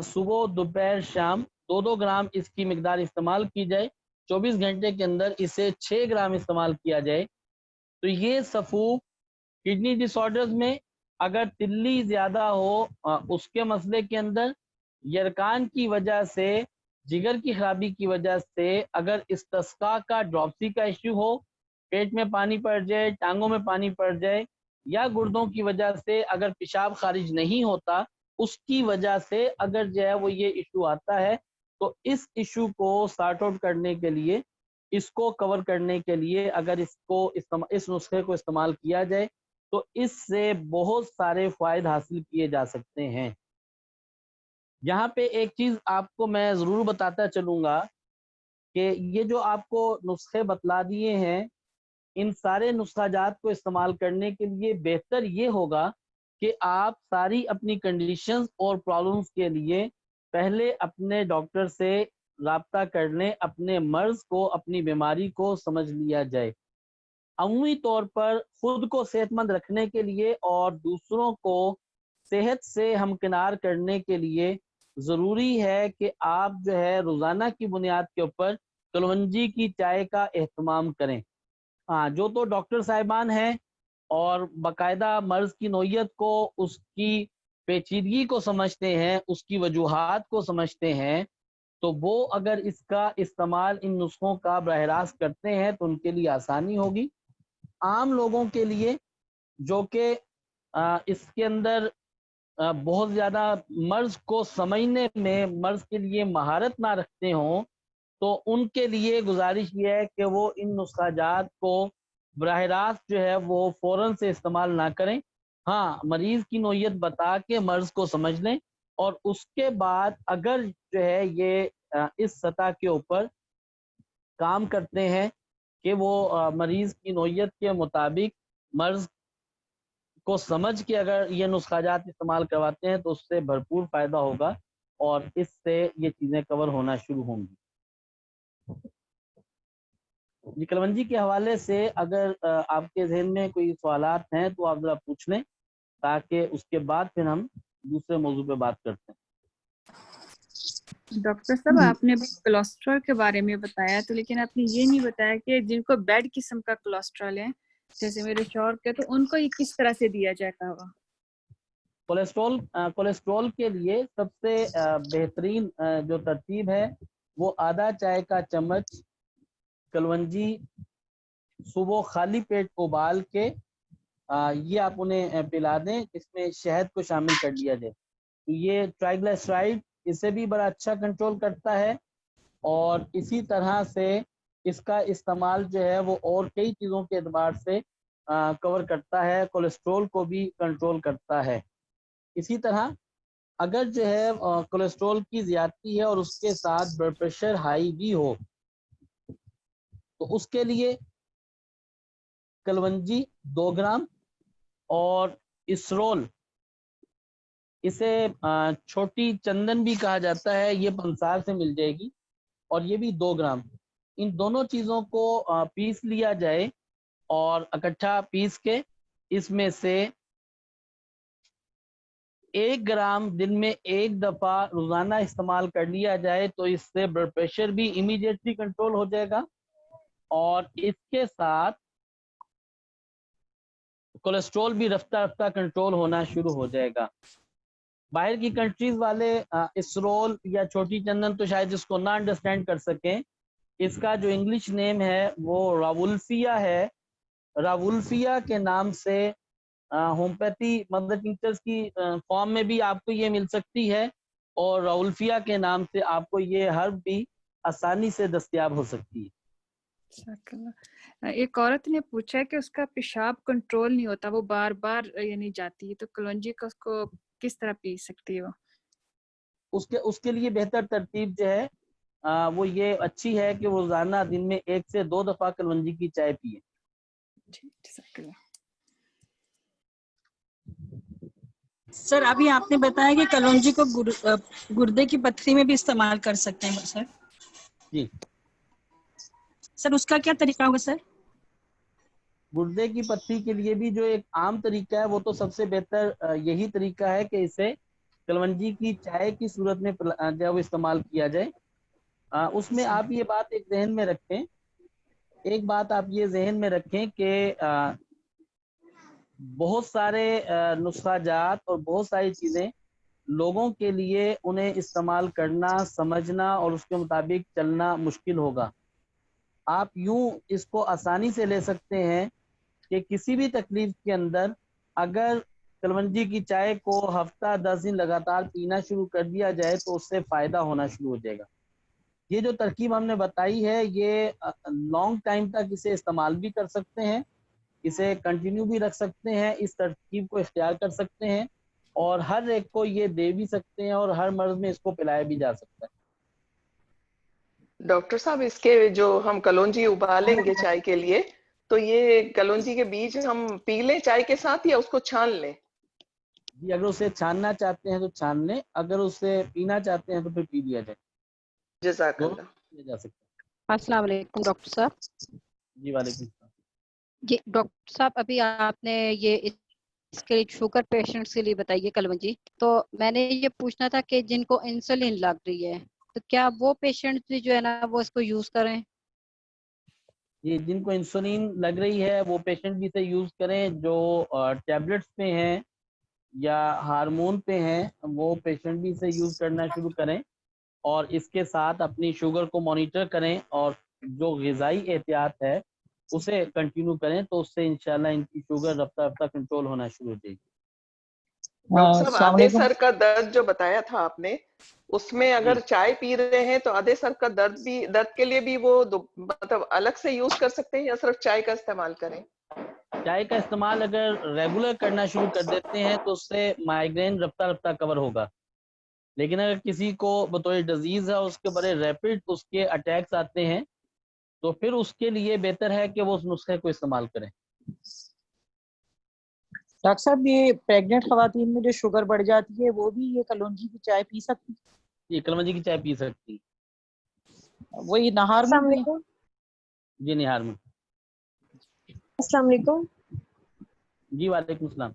صبح دوپہر شام 2 گرام اس کی مقدار استعمال کی جائے، 24 گھنٹے کے اندر اسے 6 گرام استعمال کیا جائے، تو یہ صفوف کڈنی ڈس آرڈرز میں اگر تلی زیادہ ہو اس کے مسئلے کے اندر، یرکان کی وجہ سے، جگر کی خرابی کی وجہ سے، اگر استسقاء کا ڈراپسی کا ایشو ہو، پیٹ میں پانی پڑ جائے، ٹانگوں میں پانی پڑ جائے، یا گردوں کی وجہ سے اگر پیشاب خارج نہیں ہوتا، اس کی وجہ سے اگر جو ہے وہ یہ ایشو آتا ہے تو اس ایشو کو سارٹ آؤٹ کرنے کے لیے، اس کو کور کرنے کے لیے اگر اس نسخے کو استعمال کیا جائے تو اس سے بہت سارے فوائد حاصل کیے جا سکتے ہیں۔ یہاں پہ ایک چیز آپ کو میں ضرور بتاتا چلوں گا کہ یہ جو آپ کو نسخے بتلا دیے ہیں، ان سارے نسخہ جات کو استعمال کرنے کے لیے بہتر یہ ہوگا کہ آپ ساری اپنی کنڈیشنز اور پرابلمز کے لیے پہلے اپنے ڈاکٹر سے رابطہ کر لیں، اپنے مرض کو، اپنی بیماری کو سمجھ لیا جائے۔ عمومی طور پر خود کو صحت مند رکھنے کے لیے اور دوسروں کو صحت سے ہمکنار کرنے کے لیے ضروری ہے کہ آپ جو ہے روزانہ کی بنیاد کے اوپر کلونجی کی چائے کا اہتمام کریں۔ ہاں، جو تو ڈاکٹر صاحبان ہیں اور باقاعدہ مرض کی نوعیت کو، اس کی پیچیدگی کو سمجھتے ہیں، اس کی وجوہات کو سمجھتے ہیں، تو وہ اگر اس کا استعمال ان نسخوں کا براہ راست کرتے ہیں تو ان کے لیے آسانی ہوگی۔ عام لوگوں کے لیے جو کہ اس کے اندر بہت زیادہ مرض کو سمجھنے میں، مرض کے لیے مہارت نہ رکھتے ہوں، تو ان کے لیے گزارش یہ ہے کہ وہ ان نسخہ جات کو براہ راست جو ہے وہ فوراً سے استعمال نہ کریں۔ ہاں، مریض کی نوعیت بتا کے مرض کو سمجھ لیں، اور اس کے بعد اگر جو ہے یہ اس سطح کے اوپر کام کرتے ہیں کہ وہ مریض کی نوعیت کے مطابق مرض کو سمجھ کے اگر یہ نسخہ جات استعمال کرواتے ہیں تو اس سے بھرپور فائدہ ہوگا اور اس سے یہ چیزیں کور ہونا شروع ہوں گی۔ جی، کلونجی کے حوالے سے اگر آپ کے ذہن میں کوئی سوالات ہیں تو آپ ذرا پوچھ لیں تاکہ اس کے بعد پھر ہم دوسرے موضوع پہ بات کرتے ہیں۔ ڈاکٹر صاحب، آپ نے کولیسٹرول کے بارے میں بتایا تو لیکن آپ نے یہ نہیں بتایا کہ جن کو بیڈ قسم کا کولیسٹرول ہے جیسے میرے شوہر کے، تو ان کو یہ کس طرح سے دیا جائے گا؟ कोलेस्ट्रॉल के लिए सबसे बेहतरीन जो तरतीब है वो आधा चाय का चम्मच कलवंजी सुबह खाली पेट उबाल के ये आप उन्हें पिला दें, इसमें शहद को शामिल कर लिया जाए। तो ये ट्राइग्लिसराइड इसे भी बड़ा अच्छा कंट्रोल करता है, और इसी तरह से इसका इस्तेमाल जो है वो और कई चीज़ों के एतबार से कवर करता है, कोलेस्ट्रॉल को भी कंट्रोल करता है। इसी तरह अगर जो है कोलेस्ट्रॉल की ज़्यादती है और उसके साथ ब्लड प्रेशर हाई भी हो, तो उसके लिए कलवंजी 2 ग्राम और इसरोल, इसे छोटी चंदन भी कहा जाता है, ये पंसार से मिल जाएगी, और ये भी 2 ग्राम। इन दोनों चीज़ों को पीस लिया जाए और इकट्ठा पीस के इसमें से 1 ग्राम दिन में 1 दफ़ा रोज़ाना इस्तेमाल कर लिया जाए, तो इससे ब्लड प्रेशर भी इमीडिएटली कंट्रोल हो जाएगा और इसके साथ कोलेस्ट्रॉल भी रफ्ता रफ्ता कंट्रोल होना शुरू हो जाएगा। बाहर की कंट्रीज वाले इसरोल या छोटी चंदन तो शायद इसको ना अंडरस्टैंड कर सकें। इसका जो इंग्लिश नेम है वो रावुल्फिया है। रावुल्फिया के नाम से होम्योपैथी मदर टिंचर्स की फॉर्म में भी आपको ये मिल सकती है, और रावुल्फिया के नाम से आपको ये हर्ब भी आसानी से दस्तयाब हो सकती है। एक औरत ने पूछा है कि उसका पेशाब कंट्रोल नहीं होता, वो बार बार यानी जाती है, तो कलौंजी का उसको किस तरह पी सकती है वो? उसके लिए बेहतर तरतीब जो है वो ये अच्छी है कि वो रोजाना दिन में 1 से 2 दफा कलवंजी की चाय पिए। सर अभी आपने बताया कि कलौंजी को गुर्दे की पथरी में भी इस्तेमाल कर सकते हैं सर। जी सर, उसका क्या तरीका होगा सर? गुर्दे की पथरी के लिए भी जो एक आम तरीका है वो तो सबसे बेहतर यही तरीका है कि इसे कलवंजी की चाय की सूरत में जब इस्तेमाल किया जाए। उसमें आप ये बात एक जहन में रखें, एक बात आप ये जहन में रखें कि बहुत सारे नुस्खाजात और बहुत सारी चीज़ें लोगों के लिए उन्हें इस्तेमाल करना, समझना और उसके मुताबिक चलना मुश्किल होगा। आप यूं इसको आसानी से ले सकते हैं कि किसी भी तकलीफ के अंदर अगर कलवंजी की चाय को हफ्ता 10 दिन लगातार पीना शुरू कर दिया जाए तो उससे फ़ायदा होना शुरू हो जाएगा। ये जो तरकीब हमने बताई है ये लॉन्ग टाइम तक इसे इस्तेमाल भी कर सकते हैं, इसे कंटिन्यू भी रख सकते हैं, इस तरकीब को इख्तियार कर सकते हैं और हर एक को ये दे भी सकते हैं और हर मर्ज में इसको पिलाया भी जा सकता है। डॉक्टर साहब, इसके जो हम कलौंजी उबालेंगे चाय के लिए, तो ये कलौंजी के बीज हम पी लें चाय के साथ या उसको छान लें? जी, अगर उसे छानना चाहते हैं तो छान लें, अगर उसे पीना चाहते हैं तो फिर पी लिया जाए। जज़ाकल्लाह। किया जा सकता है। अस्सलाम वालेकुम डॉक्टर साहब। जी वालेकुम सलाम। जी डॉक्टर साहब, अभी आपने ये इसके लिए शुगर पेशेंट्स के लिए बताइए कलवंजी, तो मैंने ये पूछना था कि जिनको इंसुलिन लग रही है तो क्या वो पेशेंट्स भी जो है ना वो इसको यूज करें? ये जिनको इंसुलिन लग रही है वो पेशेंट भी इसे यूज़ करें, जो टैबलेट्स पे हैं या हार्मोन पे हैं वो पेशेंट भी इसे यूज़ करना शुरू करें और इसके साथ अपनी शुगर को मॉनिटर करें और जो ग़िज़ाई एहतियात है उसे कंटिन्यू करें, तो उससे इंशाल्लाह इनकी शुगर रफ्ता रफ्ता कंट्रोल होना शुरू हो जाएगी। डॉक्टर साहब, आधे सर का दर्द जो बताया था आपने, उसमें अगर चाय पी रहे हैं तो आधे सर का दर्द के लिए भी वो मतलब अलग से यूज कर सकते हैं या सिर्फ चाय का इस्तेमाल करें? चाय का इस्तेमाल अगर रेगुलर करना शुरू कर देते हैं तो उससे माइग्रेन रफ्ता रफ्ता कवर होगा, लेकिन अगर किसी को बतौर डिजीज है उसके बड़े रैपिड उसके अटैक्स आते हैं तो फिर उसके लिए बेहतर है कि वो उस नुस्खे को इस्तेमाल करें। डॉक्टर साहब, ये प्रेग्नेंट खवातीन में जो शुगर बढ़ जाती है वो भी ये कलौंजी की चाय पी सकती है? ये कलवंजी की चाय पी सकती है। वही नहार में भी? जी निहार में। अस्सलाम वालेकुम। जी वालेकुम सलाम।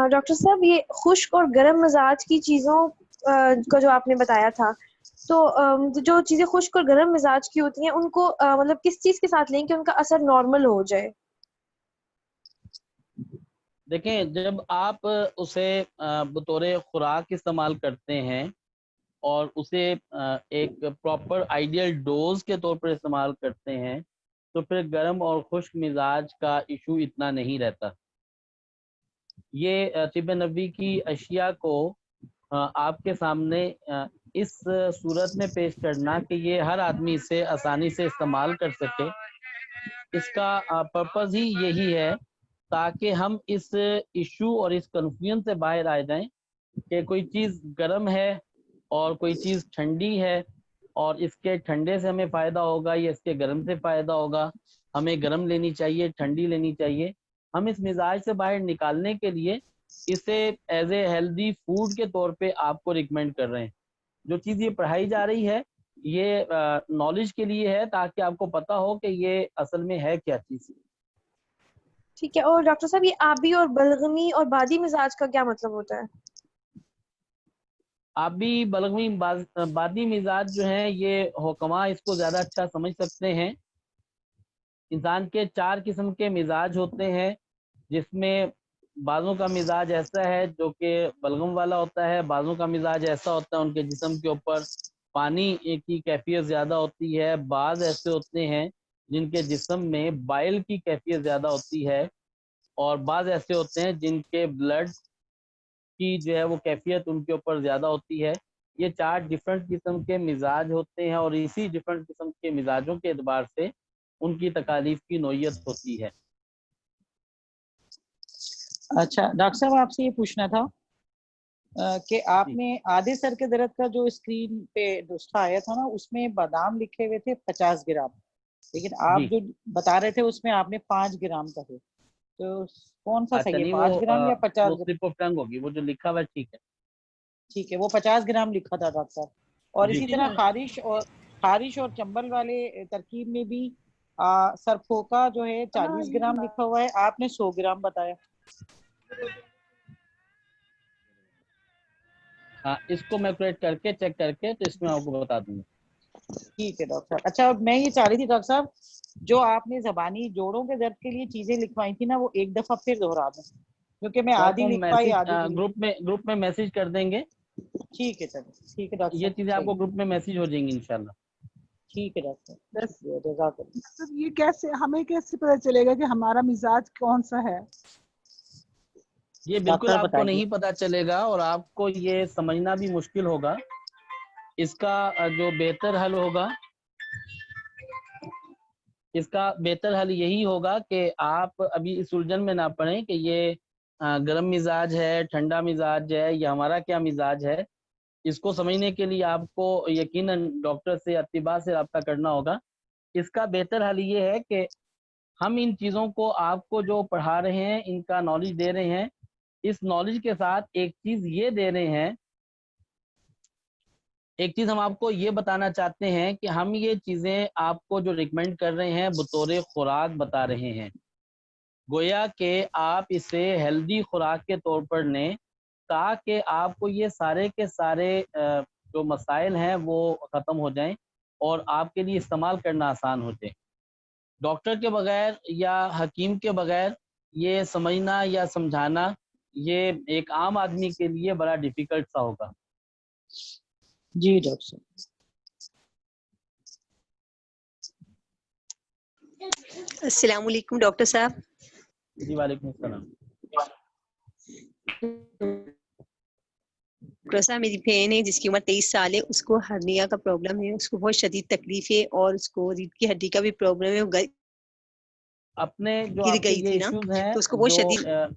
डॉक्टर साहब, ये खुश्क और गर्म मिजाज की चीज़ों का जो आपने बताया था, तो जो चीज़ें खुश्क और गर्म मिजाज की होती हैं उनको मतलब किस चीज़ के साथ लें कि उनका असर नॉर्मल हो जाए? دیکھیں جب آپ اسے بطور خوراک استعمال کرتے ہیں اور اسے ایک پراپر آئیڈیل ڈوز کے طور پر استعمال کرتے ہیں تو پھر گرم اور خشک مزاج کا ایشو اتنا نہیں رہتا. یہ طب نبوی کی اشیاء کو آپ کے سامنے اس صورت میں پیش کرنا کہ یہ ہر آدمی اسے آسانی سے استعمال کر سکے، اس کا پرپز ہی یہی ہے تاکہ ہم اس ایشو اور اس کنفیوژن سے باہر آ جائیں کہ کوئی چیز گرم ہے اور کوئی چیز ٹھنڈی ہے اور اس کے ٹھنڈے سے ہمیں فائدہ ہوگا یا اس کے گرم سے فائدہ ہوگا، ہمیں گرم لینی چاہیے ٹھنڈی لینی چاہیے. ہم اس مزاج سے باہر نکالنے کے لیے اسے ایز اے ہیلدی فوڈ کے طور پہ آپ کو ریکمینڈ کر رہے ہیں. جو چیز یہ پڑھائی جا رہی ہے یہ نالج کے لیے ہے تاکہ آپ کو پتا ہو کہ یہ اصل میں ہے کیا چیز. ٹھیک ہے. اور ڈاکٹر صاحب یہ آبی اور بلغمی اور بادی مزاج کا کیا مطلب ہوتا ہے؟ آبی بلغمی بادی مزاج جو ہیں یہ حکماء اس کو زیادہ اچھا سمجھ سکتے ہیں. انسان کے 4 قسم کے مزاج ہوتے ہیں جس میں بعضوں کا مزاج ایسا ہے جو کہ بلغم والا ہوتا ہے، بعضوں کا مزاج ایسا ہوتا ہے ان کے جسم کے اوپر پانی کی کیفیت زیادہ ہوتی ہے، بعض ایسے ہوتے ہیں جن کے جسم میں بائل کی کیفیت زیادہ ہوتی ہے، اور بعض ایسے ہوتے ہیں جن کے بلڈ کی جو ہے وہ کیفیت ان کے اوپر زیادہ ہوتی ہے. یہ 4 ڈفرینٹ قسم کے مزاج ہوتے ہیں اور اسی ڈفرینٹ قسم کے مزاجوں کے اعتبار سے ان کی تکالیف کی نوعیت ہوتی ہے. اچھا ڈاکٹر صاحب آپ سے یہ پوچھنا تھا کہ آپ نے آدھے سر کے درد کا جو اسکرین پہ نسخہ آیا تھا نا اس میں بادام لکھے ہوئے تھے 50 گرام، لیکن آپ جو بتا رہے تھے اس میں آپ نے 5 گرام کہے، تو کون سا صحیح ہے 5 گرام یا 50 گرام؟ سلپ آف ٹنگ ہوگی، وہ جو لکھا ہوا ٹھیک ہے. ٹھیک ہے وہ 50 گرام لکھا تھا ڈاکٹر صاحب. اور اسی طرح خارش اور چمبل والے ترکیب میں بھی سرفوکا جو ہے 40 گرام لکھا ہوا ہے، آپ نے 100 گرام بتایا. ہاں اس کو میں کریکٹ کر کے چیک کر کے تو اس میں آپ کو بتا دوں گا. ٹھیک ہے ڈاکٹر صاحب. اچھا میں یہ چاہ رہی تھی ڈاکٹر صاحب جو آپ نے زبانی جوڑوں کے درد کے لیے چیزیں لکھوائی تھی نا وہ ایک دفعہ پھر دوہرا دیں کیونکہ میں آدھی لکھ پائی آدھی گروپ میں میسج کر دیں گے. ٹھیک ہے چلیں ٹھیک ہے ڈاکٹر یہ صاحب چیزیں آپ کو گروپ میں میسج ہو جائیں گی انشاءاللہ. ٹھیک ہے ڈاکٹر صاحب. یہ کیسے ہمیں کیسے پتہ چلے گا کہ ہمارا مزاج کون سا ہے؟ یہ بالکل آپ کو نہیں پتا چلے گا اور آپ کو یہ سمجھنا بھی مشکل ہوگا. اس کا جو بہتر حل ہوگا یہی ہوگا کہ آپ ابھی اس الجھن میں نہ پڑیں کہ یہ گرم مزاج ہے ٹھنڈا مزاج ہے یا ہمارا کیا مزاج ہے. اس کو سمجھنے کے لیے آپ کو یقیناً ڈاکٹر سے اطباء سے رابطہ کرنا ہوگا. اس کا بہتر حل یہ ہے کہ ہم ان چیزوں کو آپ کو جو پڑھا رہے ہیں ان کا نالج دے رہے ہیں، اس نالج کے ساتھ ایک چیز یہ دے رہے ہیں، ایک چیز ہم آپ کو یہ بتانا چاہتے ہیں کہ ہم یہ چیزیں آپ کو جو ریکمینڈ کر رہے ہیں بطور خوراک بتا رہے ہیں، گویا کہ آپ اسے ہیلدی خوراک کے طور پر لیں تاکہ آپ کو یہ سارے کے سارے جو مسائل ہیں وہ ختم ہو جائیں اور آپ کے لیے استعمال کرنا آسان ہو جائے. ڈاکٹر کے بغیر یا حکیم کے بغیر یہ سمجھنا یا سمجھانا یہ ایک عام آدمی کے لیے بڑا ڈیفیکلٹ سا ہوگا. جی ڈاکٹر صاحب. السلام علیکم ڈاکٹر صاحب. جی وعلیکم السلام. ڈاکٹر صاحب میری بہن ہے جس کی عمر 23 سال ہے، اس کو ہرنیا کا پرابلم ہے، اس کو بہت شدید تکلیف ہے اور اس کو ریڑھ کی ہڈی کا بھی پرابلم ہے. اپنے جو گر آپ کے گئی یہ تھی نا ایشوز ہیں تو اس کو بہت جو شدید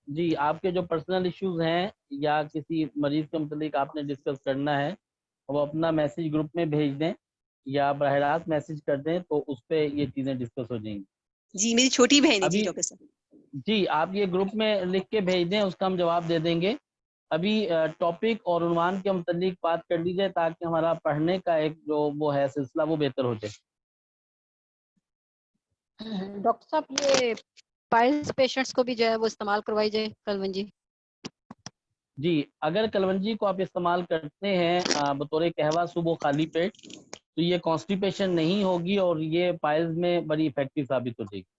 جی آپ کے جو پرسنل ایشوز ہیں یا کسی مریض کے متعلق آپ نے ڈسکس کرنا ہے وہ اپنا میسج گروپ میں بھیج دیں یا براہ راست میسج کر دیں تو اس پہ یہ چیزیں ڈسکس ہو جائیں گی. جی میری چھوٹی بہن ہے. جی ابھی ڈاکٹر صاحب جی آپ یہ گروپ میں لکھ کے بھیج دیں، اس کا ہم جواب دے دیں گے. ابھی ٹاپک اور عنوان کے متعلق بات کر لیجیے تاکہ ہمارا پڑھنے کا ایک جو وہ ہے سلسلہ وہ بہتر ہو جائے. ڈاکٹر صاحب یہ پائلز پیشنٹس کو بھی جو ہے وہ استعمال کروائی جائے کلونجی؟ جی اگر کلونجی کو آپ استعمال کرتے ہیں بطور قہوہ صبح خالی پیٹ تو یہ کانسٹیپیشن نہیں ہوگی اور یہ پائلز میں بڑی افیکٹو ثابت ہو جائے گی.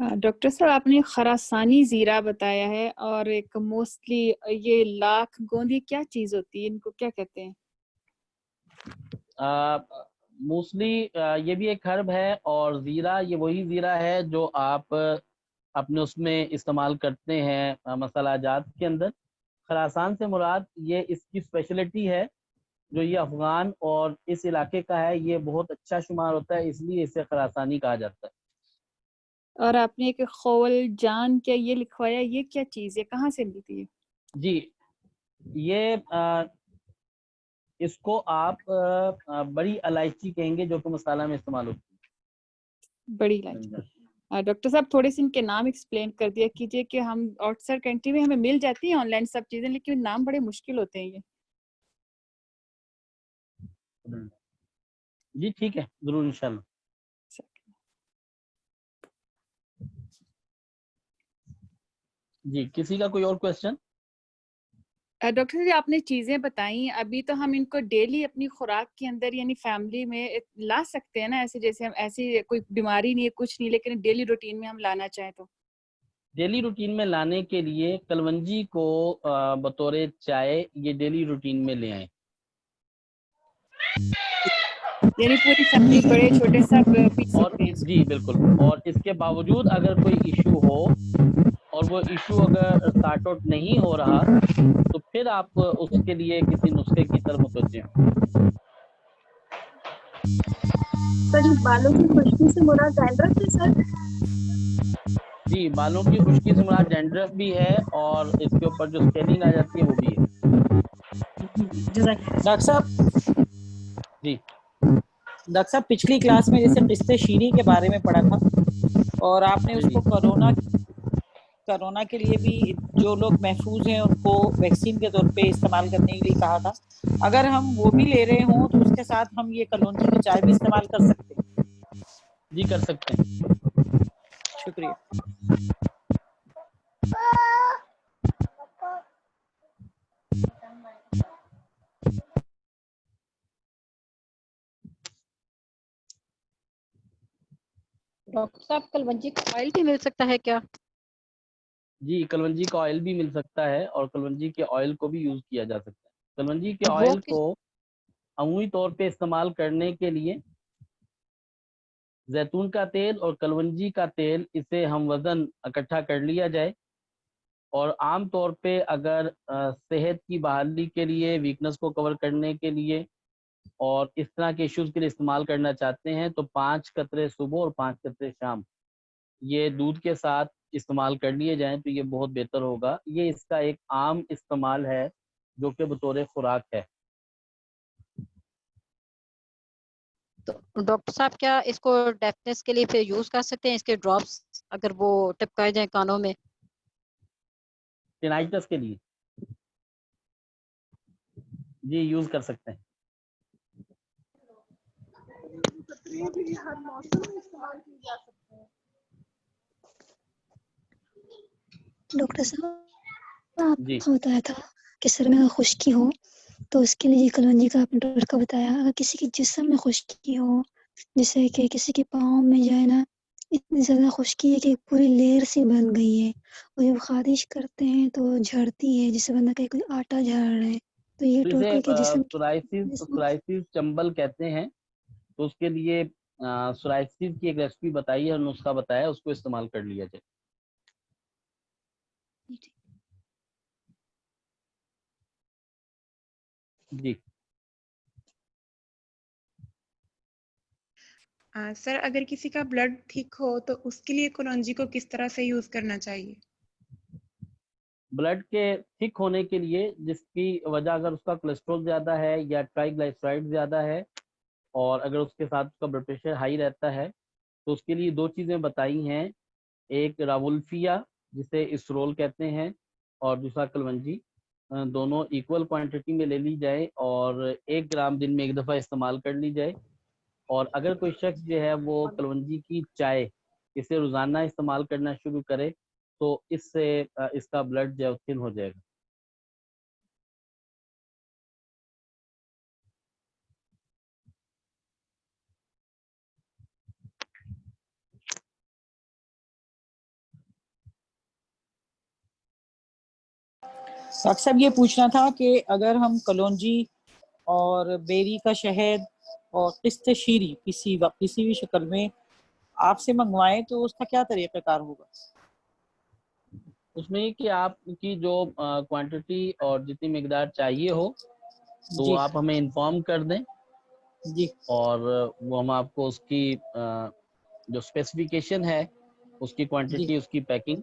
डॉक्टर साहब आपने खरासानी जीरा बताया है और एक मोस्टली ये लाख गोंदी क्या चीज होती है, इनको क्या कहते हैं? मोस्टली ये भी एक हर्ब है, और ज़ीरा ये वही ज़ीरा है जो आप अपने उसमें इस्तेमाल करते हैं मसाला जात के अंदर। खरासान से मुराद ये इसकी स्पेशलिटी है, जो ये अफ़गान और इस इलाके का है, ये बहुत अच्छा शुमार होता है, इसलिए इसे खरासानी कहा जाता है। और आपने एक खोल जान क्या ये लिखवाया, ये क्या चीज है, कहाँ से मिलती है? जी, ये इसको आप बड़ी इलायची कहेंगे, जो कि मसाला में इस्तेमाल होती बड़ी इलायची। डॉक्टर साहब थोड़े से इनके नाम एक्सप्लेन कर दिया कीजिए कि हम आउटसाइड कंट्री में हमें मिल जाती है ऑनलाइन सब चीजें, लेकिन नाम बड़े मुश्किल होते हैं ये। है। जी ठीक है, जरूर इंशाल्लाह। जी, किसी का कोई और क्वेश्चन? डॉक्टर जी आपने चीजें बताई, अभी तो हम इनको डेली अपनी खुराक के अंदर यानी फैमिली में ला सकते हैं ना, ऐसे जैसे हम ऐसी कोई बीमारी नहीं है कुछ नहीं, लेकिन डेली रूटीन में हम लाना चाहें तो? डेली रूटीन में लाने के लिए कलवंजी को बतौर चाय ये डेली रूटीन में ले आएं। यानी पूरी फैमिली बड़े छोटे सब पी और सकते हैं इसको? जी बिल्कुल, और इसके बावजूद अगर कोई इशू हो और वो इशू अगर सॉर्ट आउट नहीं हो रहा, तो फिर आप उसके लिए किसी नुस्खे की तरफ मुतवज्जे हों। सर ये बालों की खुशबू से मुराद डैंड्रफ है सर? जी, बालों की खुश्की से मुराद डैंड्रफ भी है, और इसके ऊपर जो स्केलिंग आ जाती है वो भी है। डॉक्टर साहब जी डॉक्टर साहब पिछली क्लास में जैसे पिस्ते शीरी के बारे में पढ़ा था, और आपने जी उसको कोरोना के लिए भी जो लोग महफूज हैं उनको वैक्सीन के तौर पे इस्तेमाल करने के लिए कहा था। अगर हम वो भी ले रहे हों तो उसके साथ हम ये कलौंजी की चाय भी इस्तेमाल कर सकते हैं? जी कर सकते हैं। शुक्रिया। डॉक्टर साहब कलवंजी का ऑयल भी मिल सकता है क्या? जी, कलवंजी का ऑयल भी मिल सकता है, और कलवंजी के ऑयल को भी यूज किया जा सकता है। कलवंजी के तो वो ऑयल को अमूमी तौर पे इस्तेमाल करने के लिए जैतून का तेल और कलवंजी का तेल, इसे हम वज़न इकट्ठा कर लिया जाए, और आम तौर पे अगर सेहत की बहाली के लिए, वीकनेस को कवर करने के लिए और इस तरह के इश्यूज के लिए इस्तेमाल करना चाहते हैं, तो 5 कतरे सुबह और 5 कतरे शाम ये दूध के साथ इस्तेमाल कर लिए जाएं तो ये बहुत बेहतर होगा। ये इसका एक आम इस्तेमाल है, जो कि बतौर खुराक है। तो डॉक्टर साहब क्या इसको डेफनेस के लिए फिर यूज कर सकते हैं, इसके ड्रॉप्स अगर वो टपकाए जाए कानों में? टिनाइटस के लिए जी यूज कर सकते हैं। भी हर मौसम में इस्तेमाल की जा सकते हैं। डॉक्टर साहब आपने जी बताया था कि सर में अगर खुश्की हो तो उसके लिए कलौंजी का आपने डॉक्टर का बताया। अगर किसी के जिस्म में खुश्की हो, जैसे कि किसी के पाँव में जो है ना इतनी ज़्यादा खुश्की है कि पूरी लेयर सी बन गई है, और जब खारिश करते हैं तो झड़ती है, जिससे बंदा कहे कोई आटा झड़ रहा है, तो ये तो इसे टोटल के जिस्म सोराइसिस चंबल कहते हैं। तो उसके लिए सोराइसिस की एक रेसिपी बताई है और नुस्खा बताया है, उसको इस्तेमाल कर लिया जाए। जी सर अगर किसी का ब्लड थिक हो तो उसके लिए कलौंजी को किस तरह से यूज करना चाहिए? ब्लड के थिक होने के लिए, जिसकी वजह अगर उसका कोलेस्ट्रॉल ज़्यादा है या ट्राइग्लिसराइड ज़्यादा है, और अगर उसके साथ उसका ब्लड प्रेशर हाई रहता है, तो उसके लिए 2 चीज़ें बताई हैं। एक रावुल्फिया, जिसे इसरोल कहते हैं, और दूसरा कलवंजी। दोनों इक्वल क्वांटिटी में ले ली जाए और 1 ग्राम दिन में 1 दफ़ा इस्तेमाल कर ली जाए। और अगर कोई शख्स जो है वो कलवंजी की चाय इसे रोज़ाना इस्तेमाल करना शुरू करे, तो इससे इसका ब्लड जो है थिन हो जाएगा। डॉक्टर साहब ये पूछना था कि अगर हम कलौंजी और बेरी का शहद और किस्त शीरी किसी भी शक्ल में आपसे मंगवाएं तो उसका क्या तरीक़ाकार होगा? उसमें कि आपकी जो क्वांटिटी और जितनी मिकदार चाहिए हो तो जी आप हमें इन्फॉर्म कर दें जी और वो हम आपको उसकी जो स्पेसिफिकेशन है, उसकी जी क्वांटिटी, उसकी पैकिंग,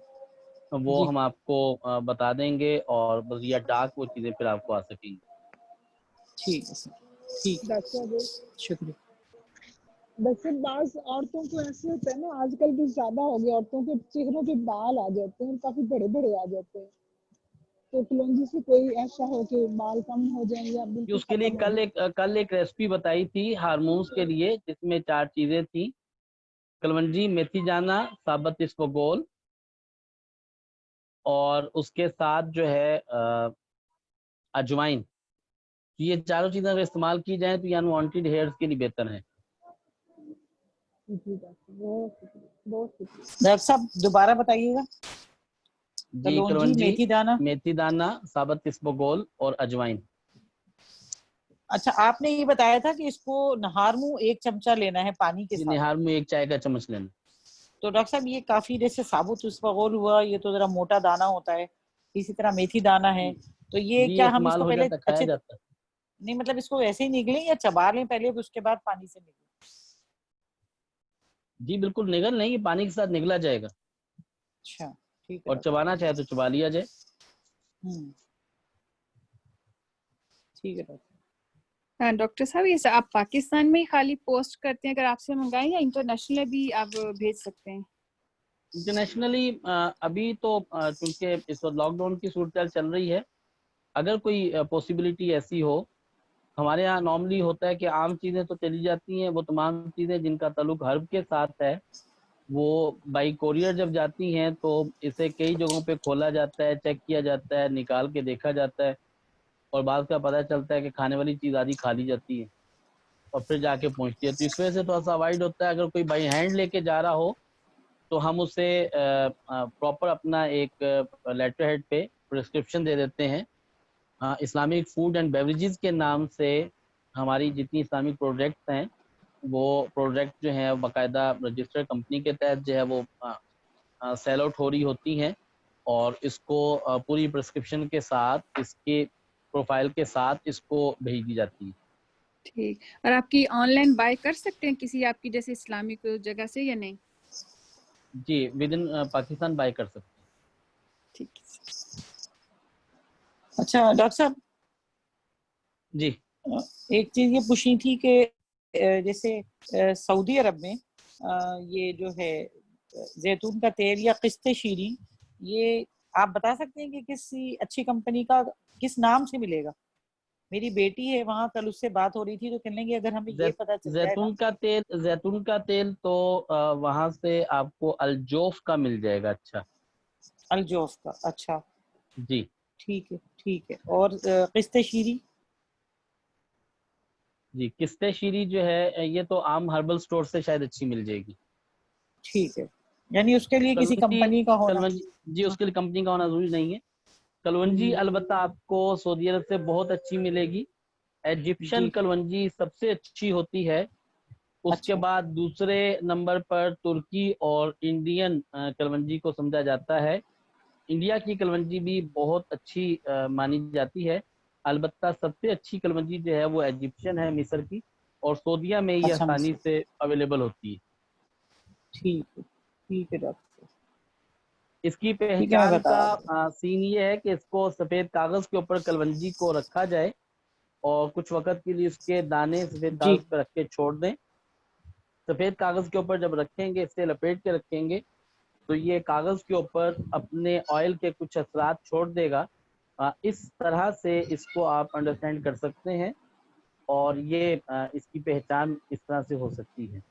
वो जी हम आपको बता देंगे और बरिया डाक वो चीज़ें फिर आपको आ सकेंगी। ठीक है सर, ठीक है, डॉक्टर साहब शुक्रिया। वैसे बाज औरतों को ऐसे होता है ना, आजकल भी ज्यादा हो गया, औरतों के चेहरों पे बाल आ जाते हैं, काफी बड़े बड़े आ जाते हैं, तो कलौंजी से कोई ऐसा हो कि बाल कम हो जाएंगे या कि बिल्कुल उसके लिए खत्म हो जाए? कल एक रेसिपी बताई थी हार्मोन्स के लिए, जिसमें 4 चीज़ें थी: कलवंजी, मेथी दाना, साबुत इसबगोल और उसके साथ जो है अजवाइन। तो ये चारों चीज़ें अगर इस्तेमाल की जाएँ तो ये अनवांटेड हेयर्स के लिए बेहतर है। जी डॉक्टर, बहुत शुक्रिया, बहुत शुक्रिया। डॉक्टर साहब दोबारा बताइएगा। जी, कलौंजी, मेथी दाना, साबुत इसबगोल और अजवाइन। अच्छा, आपने ये बताया था कि इसको नहार मुंह 1 चमचा लेना है पानी के ये साथ। निहार में 1 चाय का चम्मच लेना। तो डॉक्टर साहब ये काफी, जैसे साबुत इसबगोल हुआ, ये तो जरा मोटा दाना होता है, इसी तरह मेथी दाना है, तो ये जी, क्या हम इस्तेमाल इसको हो पहले जाता है, खाया जाता है। नहीं मतलब इसको वैसे ही निगलें या चबा लें पहले उसके बाद पानी से निगलें? जी बिल्कुल, निगल नहीं, ये पानी के साथ निगला जाएगा अच्छा ठीक है और डॉक्टर। चबाना चाहे तो चबा लिया जाए। ठीक है डॉक्टर। हाँ डॉक्टर साहब, ये आप पाकिस्तान में ही खाली पोस्ट करते हैं अगर आपसे मंगाएं, या इंटरनेशनल भी आप भेज सकते हैं? इंटरनेशनली अभी तो क्योंकि इस वक्त लॉकडाउन की सूरत चल रही है, अगर कोई पॉसिबिलिटी ऐसी हो, हमारे यहाँ नॉर्मली होता है कि आम चीज़ें तो चली जाती हैं, वो तमाम चीज़ें जिनका ताल्लुक हर्ब के साथ है, वो बाई कोरियर जब जाती हैं तो इसे कई जगहों पे खोला जाता है, चेक किया जाता है, निकाल के देखा जाता है और बाद का पता चलता है कि खाने वाली चीज़ आधी खा ली जाती है और फिर जाके पहुँचती है। तो इस वजह से थोड़ा सा अवॉइड होता है। अगर कोई बाई हैंड लेके जा रहा हो तो हम उसे प्रॉपर अपना एक लेटर हेड पे प्रिस्क्रिप्शन दे देते हैं। इस्लामिक फूड एंड बेवरेजेस के नाम से हमारी जितनी इस्लामिक प्रोडक्ट्स हैं, वो प्रोडक्ट जो हैं बाकायदा रजिस्टर्ड कंपनी के तहत जो है वो सेल आउट हो रही होती हैं और इसको पूरी प्रिस्क्रिप्शन के साथ, इसके प्रोफाइल के साथ इसको भेज दी जाती है। ठीक, और आपकी ऑनलाइन बाय कर सकते हैं किसी आपकी जैसे इस्लामिक जगह से या नहीं? जी, विद इन पाकिस्तान बाय कर सकते हैं। ठीक है। अच्छा डॉक्टर साहब जी, एक चीज ये पूछनी थी कि जैसे सऊदी अरब में ये जो है जैतून का तेल या किस्ते शीरी, ये आप बता सकते हैं कि किसी अच्छी कंपनी का किस नाम से मिलेगा? मेरी बेटी है वहाँ, कल उससे बात हो रही थी तो कहने लगी अगर हमें ये पता चल जाए ना। जैतून का तेल तो वहाँ से आपको अल्जोफ का मिल जाएगा। अच्छा, अल्जोफ का, अच्छा जी ठीक है। और किस्ते शीरी? जी, किस्ते शीरी जो है ये तो आम हर्बल स्टोर से शायद अच्छी मिल जाएगी। ठीक है, यानी उसके लिए किसी कंपनी का होना? जी, उसके लिए कंपनी का होना जरूरी नहीं है। कलवंजी अलबत्ता आपको सऊदी अरब से बहुत अच्छी मिलेगी। इजिप्शियन कलवंजी सबसे अच्छी होती है। उसके बाद दूसरे नंबर पर तुर्की और इंडियन कलवंजी को समझा जाता है। इंडिया की कलवंजी भी बहुत अच्छी मानी जाती है। अलबत्ता सबसे अच्छी कलवंजी जो है वो इजिप्शियन है, मिस्र की, और सऊदीया में ये आसानी से अवेलेबल होती है। ठीक है डॉक्टर। इसकी पहचान का सीन ये है कि इसको सफ़ेद कागज के ऊपर कलवंजी को रखा जाए और कुछ वक्त के लिए इसके दाने सफ़ेद कागज पर रख के छोड़ दें। सफ़ेद कागज के ऊपर जब रखेंगे, इससे लपेट के रखेंगे, तो ये कागज के ऊपर अपने ऑयल के कुछ असरात छोड़ देगा। इस तरह से इसको आप अंडरस्टैंड कर सकते हैं और ये इसकी पहचान इस तरह से हो सकती है।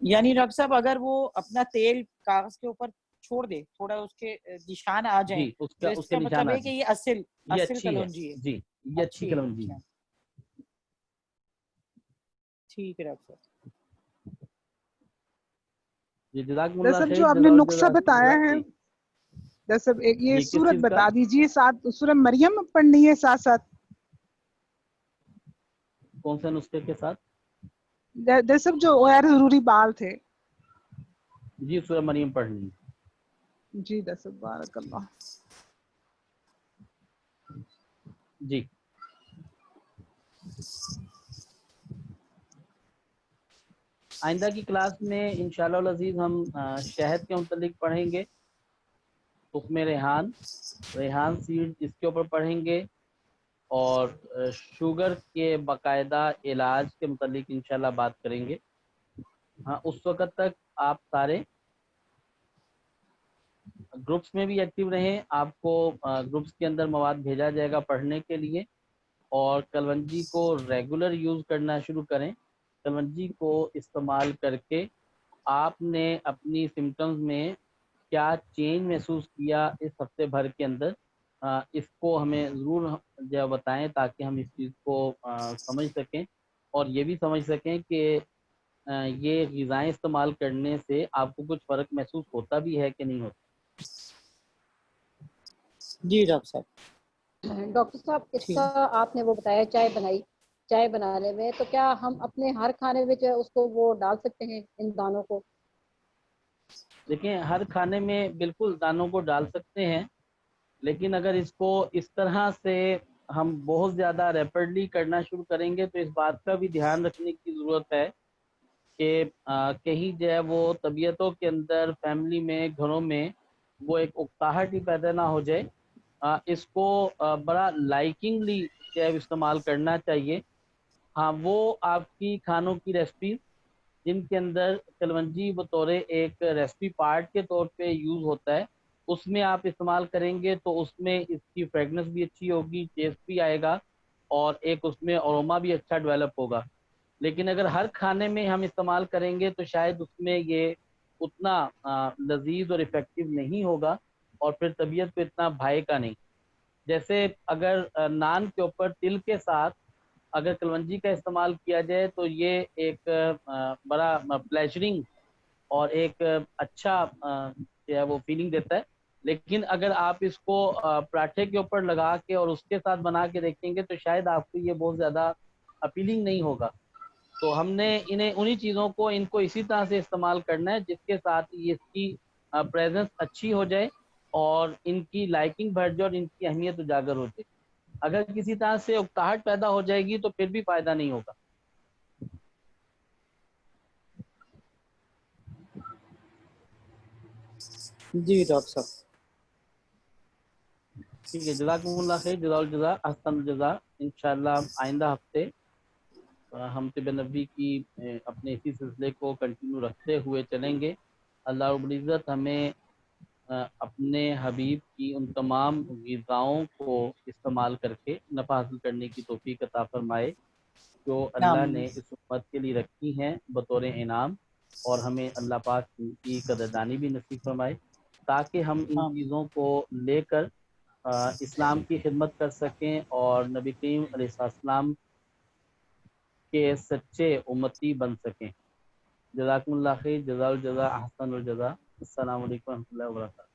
यानी डॉक्टर साहब अगर वो अपना तेल कागज के ऊपर छोड़ दे, थोड़ा उसके निशान आ जाएं, जी, तो इसका मतलब है कि ये असल कलौंजी है। जी, ये अच्छी कलौंजी है। ठीक है डॉक्टर साहब। जी, जज़ाकमुल्लाह सर खैर। जो आपने नुस्खा बताया है, डॉक्टर साहब एक ये ये किस सूरत चीज का? बता दीजिए, साथ सूरह मरियम पढ़नी है साथ साथ। कौन से नुस्खे के साथ? डॉक्टर साहब जो गैर जरूरी बाल थे। जी सूरह मरियम पढ़नी है। जी डॉक्टर साहब, बारकल्लाह। जी आइंदा की क्लास में इंशाअल्लाह अज़ीज़ हम शहद के मुतल्लिक पढ़ेंगे, तुख्मे रेहान, रेहान सीड इसके ऊपर पढ़ेंगे, और शुगर के बाकायदा इलाज के मुतल्लिक इंशाअल्लाह बात करेंगे। हाँ, उस वक़्त तक आप सारे ग्रुप्स में भी एक्टिव रहें। आपको ग्रुप्स के अंदर मवाद भेजा जाएगा पढ़ने के लिए, और कलवंजी को रेगुलर यूज़ करना शुरू करें। कलवंजी को इस्तेमाल करके आपने अपनी सिम्टम्स में क्या चेंज महसूस किया इस हफ्ते भर के अंदर, इसको हमें ज़रूर जो बताएं, ताकि हम इस चीज़ को समझ सकें और ये भी समझ सकें कि ये ग़िज़ाएँ इस्तेमाल करने से आपको कुछ फ़र्क महसूस होता भी है कि नहीं होता। जी डॉक्टर साहब। डॉक्टर साहब इसका आपने वो बताया चाय बनाने में, तो क्या हम अपने हर खाने में जो है उसको वो डाल सकते हैं इन दानों को? देखिए, हर खाने में बिल्कुल दानों को डाल सकते हैं, लेकिन अगर इसको इस तरह से हम बहुत ज़्यादा रैपिडली करना शुरू करेंगे तो इस बात का भी ध्यान रखने की ज़रूरत है कि कहीं जो है वो तबीयतों के अंदर, फैमिली में, घरों में वो एक उकताहट ही पैदा ना हो जाए। इसको बड़ा लाइकिंगली जो है इस्तेमाल करना चाहिए। हाँ, वो आपकी खानों की रेसिपी जिनके अंदर कलवंजी बतौर एक रेसिपी पार्ट के तौर पे यूज़ होता है, उसमें आप इस्तेमाल करेंगे तो उसमें इसकी फ्रेगनेंस भी अच्छी होगी, टेस्ट भी आएगा, और एक उसमें अरोमा भी अच्छा डेवलप होगा। लेकिन अगर हर खाने में हम इस्तेमाल करेंगे तो शायद उसमें ये उतना लजीज और इफ़ेक्टिव नहीं होगा, और फिर तबीयत पे इतना भाएगा नहीं। जैसे अगर नान के ऊपर तिल के साथ अगर कलवंजी का इस्तेमाल किया जाए तो ये एक बड़ा प्लेजरिंग और एक अच्छा जो है वो फीलिंग देता है। लेकिन अगर आप इसको पराठे के ऊपर लगा के और उसके साथ बना के देखेंगे तो शायद आपको ये बहुत ज़्यादा अपीलिंग नहीं होगा। तो हमने इन्हें उन्हीं चीज़ों को इनको इसी तरह से इस्तेमाल करना है जिसके साथ ये इसकी प्रेजेंस अच्छी हो जाए और इनकी लाइकिंग बढ़ जाए और इनकी अहमियत उजागर हो जाए। अगर किसी तरह से उकताहट पैदा हो जाएगी तो फिर भी फायदा नहीं होगा। जी डॉक्टर साहब। ठीक है, जज़ाकुमुल्लाह खैर, जज़ाउल जज़ा, अहसन जज़ा। इंशाअल्लाह आइंदा हफ्ते हम तिब नबी की अपने इसी सिलसिले को कंटिन्यू रखते हुए चलेंगे। अल्लाह रब्बुल इज़्ज़त हमें अपने हबीब की उन तमाम ग़िज़ाओं को इस्तेमाल करके नफ़ा हासिल करने की तौफ़ीक़ अता फ़रमाए जो अल्लाह ने इस उम्मत के लिए रखी हैं बतौर इनाम, और हमें अल्लाह पाक इनकी कदरदानी भी नसीब फरमाए ताकि हम इन चीज़ों को लेकर इस्लाम की खिदमत कर सकें और नबी करीम अलैहिस्सलाम के सच्चे उम्मती बन सकें। जज़ाकुमुल्लाह खैर, जज़ाउल जज़ा, अहसनुल जज़ा। अस्सलामु अलैकुम व रहमतुल्लाहि व बरकातहू।